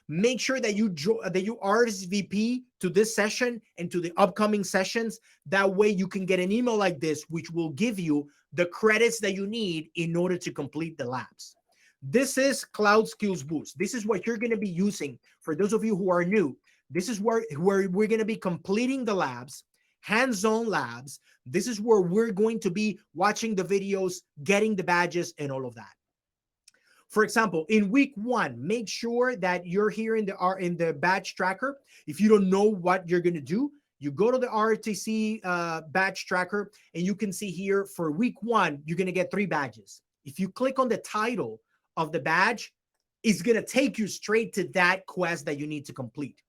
Speaker 1: Make sure that you RSVP to this session and to the upcoming sessions. That way you can get an email like this, which will give you the credits that you need in order to complete the labs. This is Cloud Skills Boost. This is what you're going to be using. For those of you who are new, this is where we're going to be completing the labs, hands-on labs. This is where we're going to be watching the videos, getting the badges, and all of that. For example, in week 1, make sure that you're here in the badge tracker. If you don't know what you're going to do, you go to the RTC badge tracker, and you can see here for week 1, you're going to get 3 badges. If you click on the title of the badge, it's going to take you straight to that quest that you need to complete.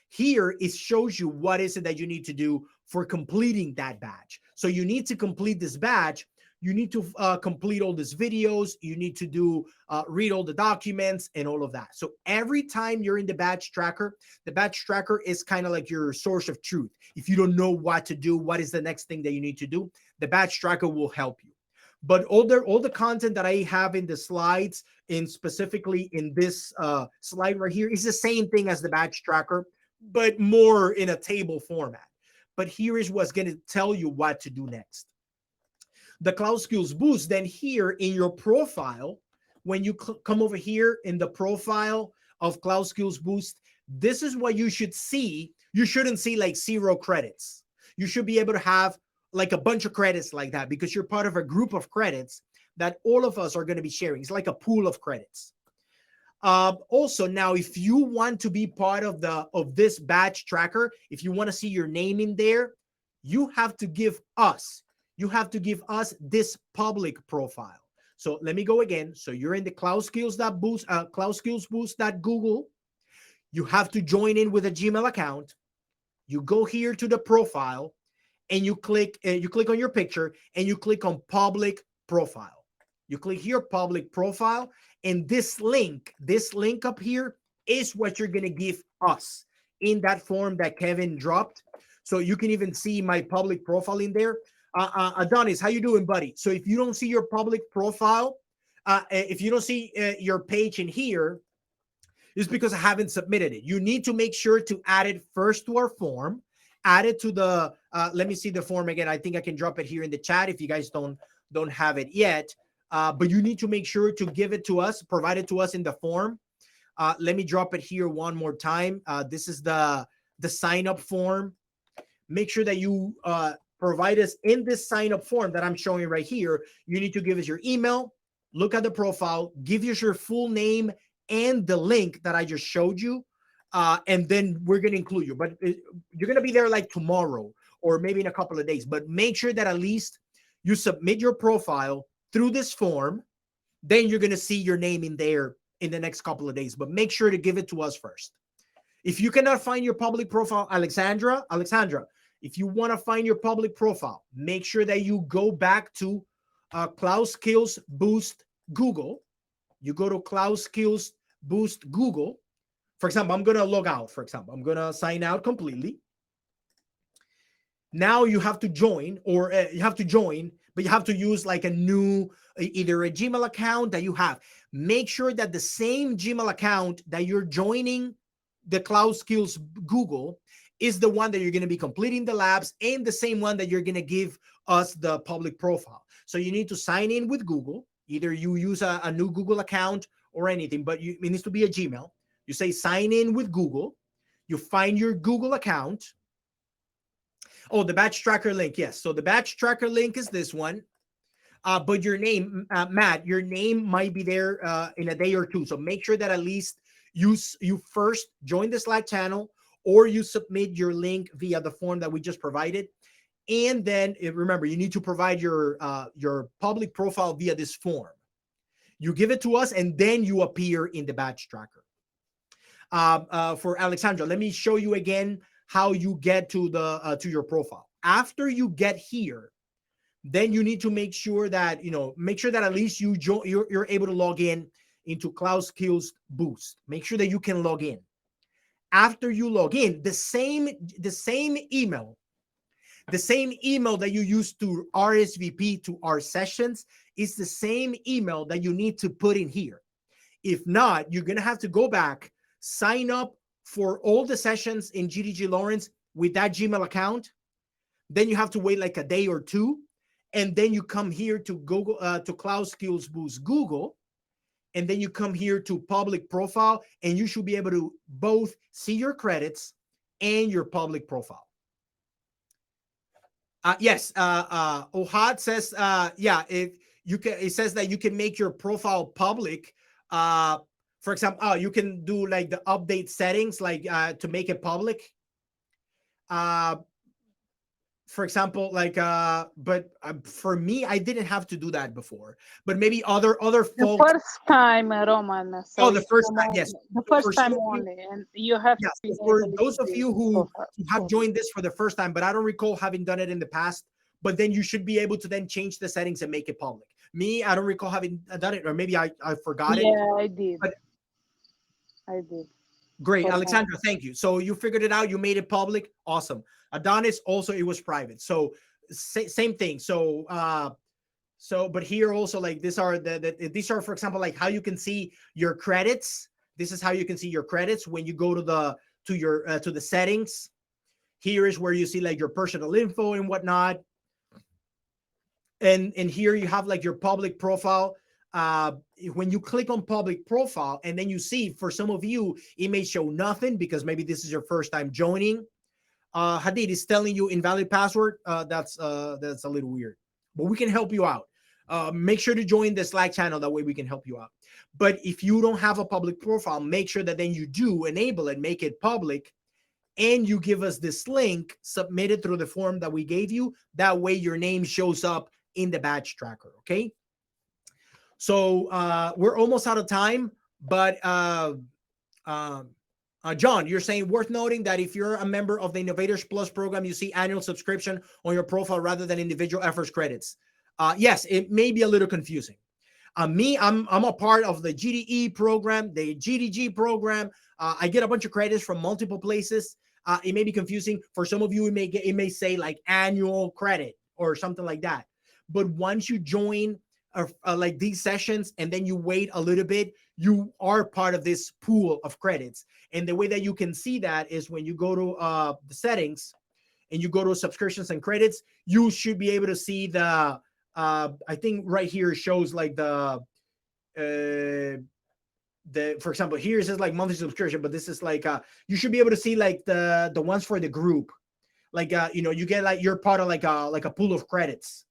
Speaker 1: Here, it shows you what is it that you need to do for completing that badge. So you need to complete this badge. You need to complete all these videos. You need to do read all the documents and all of that. So every time you're in the badge tracker is kind of like your source of truth. If you don't know what to do, what is the next thing that you need to do, the badge tracker will help you. But all the content that I have in the slides, and specifically in this slide right here, is the same thing as the badge tracker, but more in a table format. But here is what's going to tell you what to do next. The Cloud Skills Boost, then here in your profile, when you come over here in the profile of Cloud Skills Boost, this is what you should see. You shouldn't see like 0 credits. You should be able to have like a bunch of credits like that, because you're part of a group of credits that all of us are going to be sharing. It's like a pool of credits. Also, now, if you want to be part of this badge tracker, if you want to see your name in there, you have to give us this public profile. So let me go again. So you're in the cloudskillsboost.google. You have to join in with a Gmail account. You go here to the profile, and you click on your picture, and you click on public profile. You click here, public profile, and this link up here is what you're going to give us in that form that Kevin dropped. So you can even see my public profile in there. Adonis, how you doing, buddy? So if you don't see your public profile, if you don't see your page in here, it's because I haven't submitted it. You need to make sure to add it first to our form. Add it to the, let me see the form again. I think I can drop it here in the chat if you guys don't have it yet. But you need to make sure to give it to us, provide it to us in the form. Let me drop it here one more time. This is the sign up form. Make sure that you provide us in this sign up form that I'm showing right here. You need to give us your email, look at the profile, give us your full name and the link that I just showed you. And then we're going to include you, but you're going to be there like tomorrow or maybe in a couple of days, but make sure that at least you submit your profile through this form. Then you're going to see your name in there in the next couple of days, but make sure to give it to us first. If you cannot find your public profile, Alexandra, if you want to find your public profile, make sure that you go back to Cloud Skills Boost Google. You go to Cloud Skills Boost Google. For example, I'm going to log out. For example, I'm going to sign out completely. Now you have to join, or you have to join, but you have to use like a new, either a Gmail account that you have. Make sure that the same Gmail account that you're joining the Cloud Skills Google is the one that you're going to be completing the labs, and the same one that you're going to give us the public profile. So you need to sign in with Google. Either you use a new Google account or anything, but it needs to be a Gmail. You say sign in with Google. You find your Google account. Oh, the batch tracker link. Yes. So the batch tracker link is this one. But your name, Matt, your name might be there in a day or two. So make sure that at least you first join the Slack channel, or you submit your link via the form that we just provided. And then remember, you need to provide your public profile via this form. You give it to us, and then you appear in the batch tracker. For Alexandra, let me show you again how you get to your profile. After you get here, then you need to make sure that at least you're able to log in into Cloud Skills Boost. Make sure that you can log in. After you log in, the same email The same email that you use to RSVP to our sessions is the same email that you need to put in here. If not, you're going to have to go back, sign up for all the sessions in GDG Lawrence with that Gmail account. Then you have to wait like a day or two. And then you come here to Google, to Cloud Skills Boost Google. And then you come here to public profile, and you should be able to both see your credits and your public profile. Yes, Ohad says, yeah, if you can, it says that you can make your profile public. For example, you can do like the update settings, like to make it public. For example, like, but for me, I didn't have to do that before. But maybe other
Speaker 2: The
Speaker 1: folks.
Speaker 2: first time, Roman. So
Speaker 1: Oh, the first time, yes.
Speaker 2: The
Speaker 1: For
Speaker 2: first time
Speaker 1: some of you-
Speaker 2: only, and you have
Speaker 1: Yes,
Speaker 2: to
Speaker 1: for
Speaker 2: enable
Speaker 1: those of
Speaker 2: the
Speaker 1: you who
Speaker 2: profile.
Speaker 1: have joined this for the first time, but I don't recall having done it in the past, but then you should be able to then change the settings and make it public. Me, I don't recall having done it, or maybe I forgot it.
Speaker 2: Yeah, I did.
Speaker 1: But-
Speaker 2: I did.
Speaker 1: Great,
Speaker 2: For
Speaker 1: Alexandra, thank you. So you figured it out, you made it public. Awesome. Adonis, also it was private. So same thing. So but here also, like, these are these are, for example, like how you can see your credits. This is how you can see your credits when you go to the settings. Here is where you see like your personal info and whatnot. And here you have like your public profile. When you click on public profile, and then you see, for some of you, it may show nothing because maybe this is your first time joining. Hadid is telling you invalid password. That's a little weird, but we can help you out. Make sure to join the Slack channel. That way we can help you out. But if you don't have a public profile, make sure that then you do enable it, make it public, and you give us this link, submit it through the form that we gave you. That way your name shows up in the badge tracker. Okay. So we're almost out of time, but John, you're saying worth noting that if you're a member of the Innovators Plus program, you see annual subscription on your profile rather than individual efforts credits. Yes, it may be a little confusing. I'm a part of the GDE program, the GDG program. I get a bunch of credits from multiple places. It may be confusing for some of you. It may say like annual credit or something like that. But once you join like these sessions, and then you wait a little bit, you are part of this pool of credits. And the way that you can see that is when you go to the settings and you go to subscriptions and credits, you should be able to see the I think right here shows like the for example, here it says like monthly subscription, but this is like you should be able to see like the ones for the group, like you get like you're part of like a pool of credits.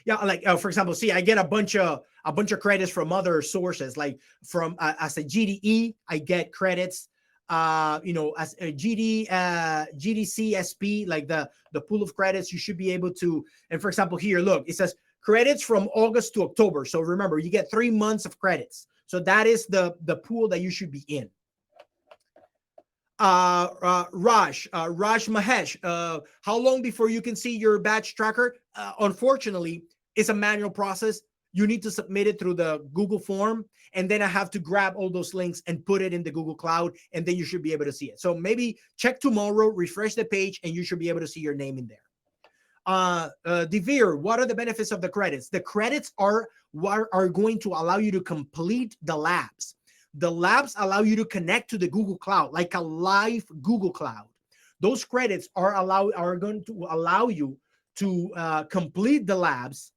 Speaker 1: Yeah, like for example, see, I get a bunch of credits from other sources, like from as a GDE, I get credits. As a GDC SP, like the pool of credits, you should be able to. And for example, here, look, it says credits from August to October. So remember, you get 3 months of credits. So that is the pool that you should be in. Raj Mahesh, how long before you can see your batch tracker? Unfortunately, it's a manual process. You need to submit it through the Google form, and then I have to grab all those links and put it in the Google Cloud, and then you should be able to see it. So maybe check tomorrow, refresh the page, and you should be able to see your name in there. Devere, what are the benefits of the credits? The credits are going to allow you to complete the labs. The labs allow you to connect to the Google Cloud, like a live Google Cloud. Those credits are going to allow you to complete the labs.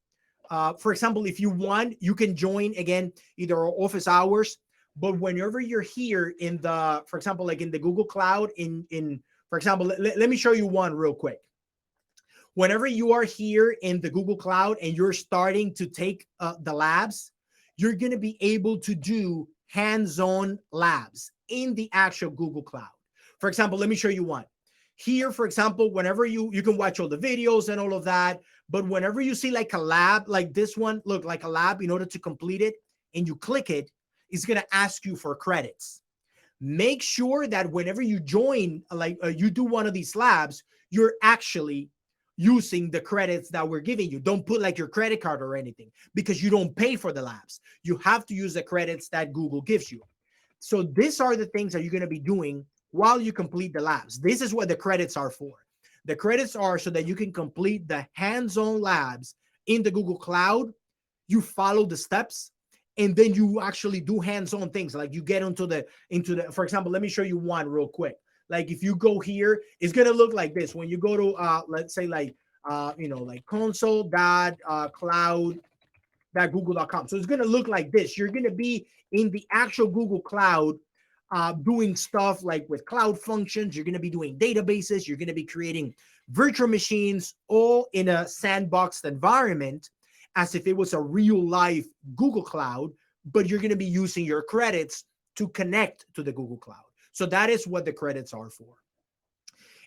Speaker 1: For example, if you want, you can join again either our office hours, but whenever you're here in the, for example, like in the Google Cloud, for example, let me show you one real quick. Whenever you are here in the Google Cloud and you're starting to take the labs, you're going to be able to do hands-on labs in the actual Google Cloud. For example, let me show you one. Here, for example, whenever you can watch all the videos and all of that, but whenever you see like a lab, like this one, look like a lab, in order to complete it, and you click it, it's going to ask you for credits. Make sure that whenever you join, like you do one of these labs, you're actually using the credits that we're giving you. Don't put like your credit card or anything, because you don't pay for the labs. You have to use the credits that Google gives you. So these are the things that you're going to be doing while you complete the labs. This is what the credits are for. The credits are so that you can complete the hands-on labs in the Google Cloud. You follow the steps, and then you actually do hands-on things. Like you get into the, for example, let me show you one real quick. Like if you go here, it's gonna look like this. When you go to let's say like like console.cloud.google.com. So it's gonna look like this. You're gonna be in the actual Google Cloud, doing stuff like with cloud functions. You're gonna be doing databases. You're gonna be creating virtual machines, all in a sandboxed environment, as if it was a real life Google Cloud, but you're going to be using your credits to connect to the Google Cloud. So that is what the credits are for.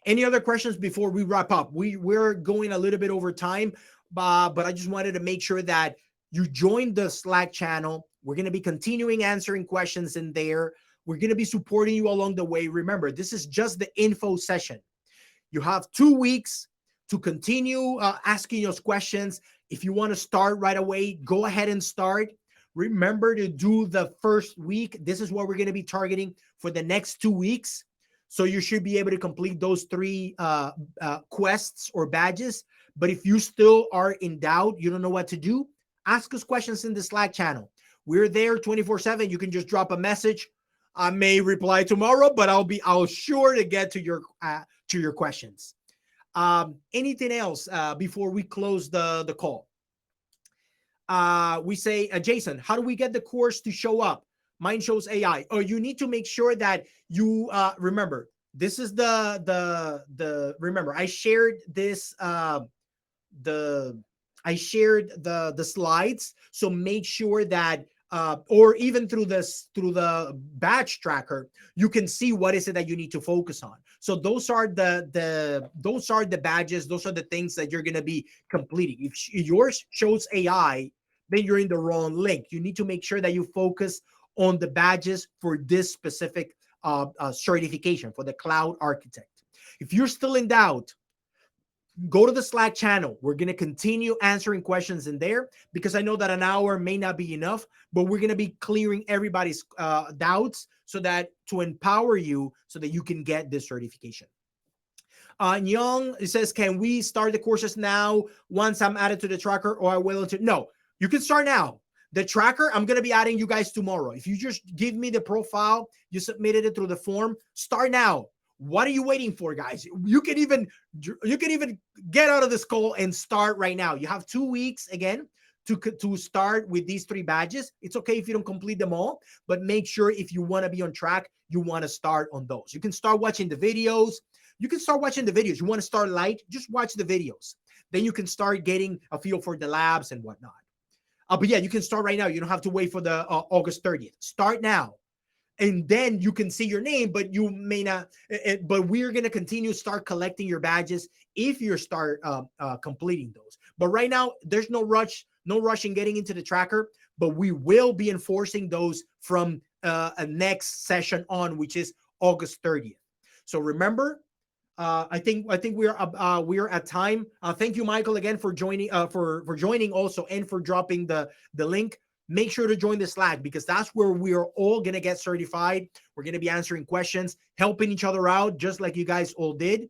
Speaker 1: Any other questions before we wrap up? We're going a little bit over time, but I just wanted to make sure that you joined the Slack channel. We're going to be continuing answering questions in there. We're going to be supporting you along the way. Remember, this is just the info session. You have 2 weeks to continue asking us questions. If you want to start right away, go ahead and start. Remember to do the first week. This is what we're going to be targeting for the next 2 weeks. So you should be able to complete those 3 quests or badges. But if you still are in doubt, you don't know what to do, ask us questions in the Slack channel. We're there 24/7. You can just drop a message. I may reply tomorrow, but I'll sure to get to your questions. Anything else before we close the call? We say, Jason, how do we get the course to show up? Mine shows AI. Oh, you need to make sure that you remember. This is remember, I shared this I shared the slides. So make sure that or even through the badge tracker, you can see what is it that you need to focus on. So those are the badges. Those are the things that you're going to be completing. If yours shows AI, then you're in the wrong link. You need to make sure that you focus on the badges for this specific certification for the cloud architect. If you're still in doubt, go to the Slack channel. We're going to continue answering questions in there, because I know that an hour may not be enough, but we're going to be clearing everybody's doubts so that to empower you so that you can get this certification. Young, it says, can we start the courses now once I'm added to the tracker, or I will? No, you can start now. The tracker, I'm going to be adding you guys tomorrow. If you just give me the profile, you submitted it through the form, start now. What are you waiting for, guys? You can even get out of this call and start right now. You have 2 weeks again to start with these 3 badges. It's okay if you don't complete them all, but make sure if you want to be on track, you want to start on those. You can start watching the videos. You want to start light, just watch the videos. Then you can start getting a feel for the labs and whatnot. But yeah, you can start right now. You don't have to wait for the August 30th. Start now. And then you can see your name, but you may not. But we're going to continue start collecting your badges if you start completing those. But right now, there's no rush in getting into the tracker. But we will be enforcing those from a next session on, which is August 30th. So remember, I think we're at time. Thank you, Michael, again for joining. For joining also, and for dropping the link. Make sure to join the Slack, because that's where we are all going to get certified. We're going to be answering questions, helping each other out, just like you guys all did.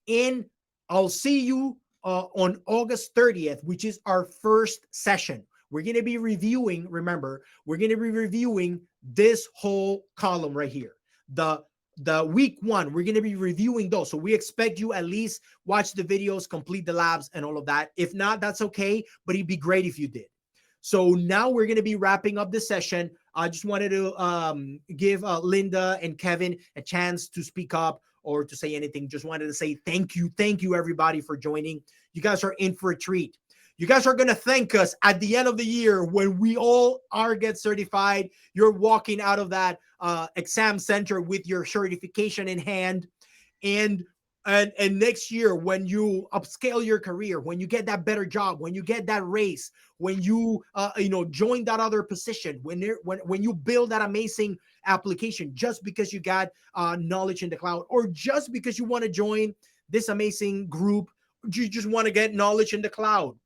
Speaker 1: And I'll see you on August 30th, which is our first session. We're going to be reviewing, remember, we're going to be reviewing this whole column right here. The week 1, we're going to be reviewing those. So we expect you at least watch the videos, complete the labs and all of that. If not, that's okay, but it'd be great if you did. So now we're going to be wrapping up the session. I just wanted to give Linda and Kevin a chance to speak up or to say anything. Just wanted to say thank you, everybody, for joining. You guys are in for a treat. You guys are going to thank us at the end of the year when we all get certified. You're walking out of that exam center with your certification in hand. And next year, when you upscale your career, when you get that better job, when you get that raise, when you join that other position, when you build that amazing application, just because you got knowledge in the cloud, or just because you want to join this amazing group, you just want to get knowledge in the cloud,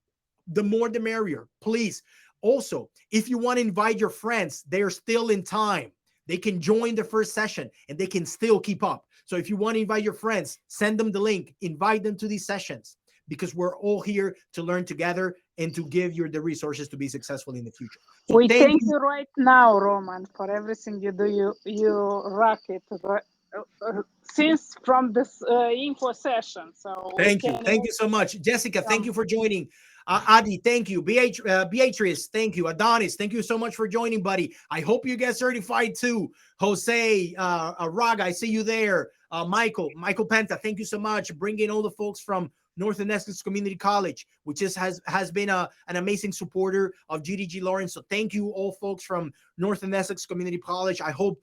Speaker 1: the more the merrier. Please, also, if you want to invite your friends, they're still in time. They can join the first session and they can still keep up. So if you want to invite your friends, send them the link, invite them to these sessions, because we're all here to learn together and to give you the resources to be successful in the future. So
Speaker 2: we thank you right now, Roman, for everything you do. You rock it since from this info session. So
Speaker 1: thank you so much, Jessica. Thank you for joining. Adi, thank you. Beatrice, thank you. Adonis, thank you so much for joining, buddy. I hope you get certified too. Jose, Raga, I see you there. Michael Penta, thank you so much. Bringing all the folks from Northern Essex Community College, which has been an amazing supporter of GDG Lawrence. So thank you all folks from Northern Essex Community College. I hope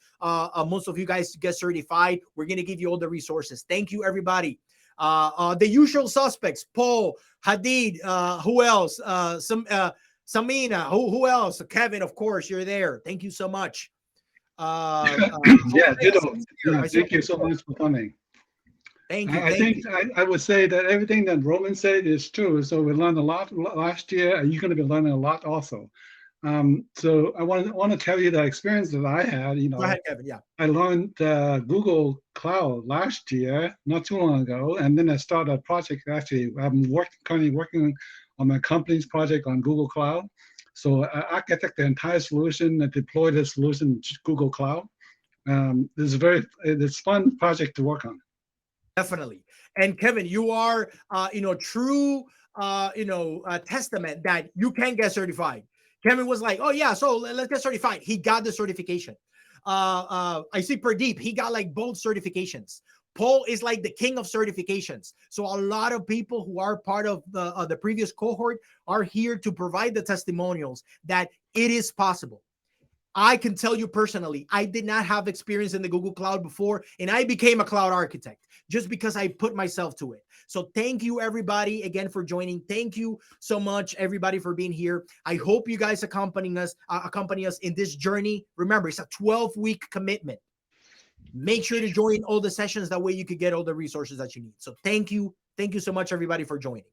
Speaker 1: most of you guys get certified. We're going to give you all the resources. Thank you, everybody. The usual suspects, Paul, Hadid, who else? Samina, who else? Kevin, of course, you're there. Thank you so much.
Speaker 3: Yeah, ditto. Yeah, thank you so much for coming.
Speaker 1: Thank you.
Speaker 3: I would say that everything that Roman said is true. So we learned a lot last year, and you're going to be learning a lot also. So I want to tell you the experience that I had.
Speaker 1: Go ahead, Kevin. Yeah.
Speaker 3: I learned Google Cloud last year, not too long ago, and then I started a project. Actually, I'm currently working on my company's project on Google Cloud. So I architect the entire solution and deploy the solution to Google Cloud. It's a fun project to work on.
Speaker 1: Definitely. And Kevin, you are, true, testament that you can get certified. Kevin was like, oh yeah, so let's get certified. He got the certification. I see Pradeep, he got like both certifications. Paul is like the king of certifications. So a lot of people who are part of the previous cohort are here to provide the testimonials that it is possible. I can tell you personally, I did not have experience in the Google Cloud before, and I became a cloud architect just because I put myself to it. So thank you, everybody, again, for joining. Thank you so much, everybody, for being here. I hope you guys accompany us in this journey. Remember, it's a 12-week commitment. Make sure to join all the sessions. That way you could get all the resources that you need. So thank you. Thank you so much, everybody, for joining.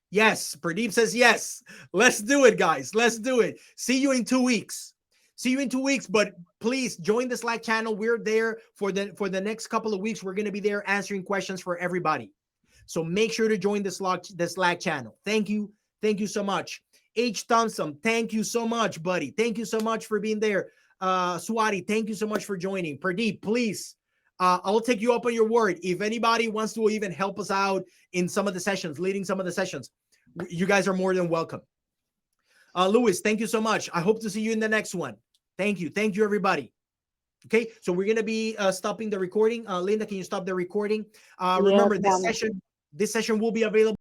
Speaker 1: Yes, Pradeep says yes. Let's do it, guys. Let's do it. See you in 2 weeks. See you in 2 weeks, but please join the Slack channel. We're there for the next couple of weeks. We're going to be there answering questions for everybody. So make sure to join the Slack channel. Thank you. Thank you so much. H. Thompson, thank you so much, buddy. Thank you so much for being there. Swati, thank you so much for joining. Pradeep, please, I'll take you up on your word. If anybody wants to even help us out in some of the sessions, leading some of the sessions, you guys are more than welcome. Louis, thank you so much. I hope to see you in the next one. Thank you. Thank you, everybody. Okay, so we're going to be stopping the recording. Linda, can you stop the recording? Remember, this session will be available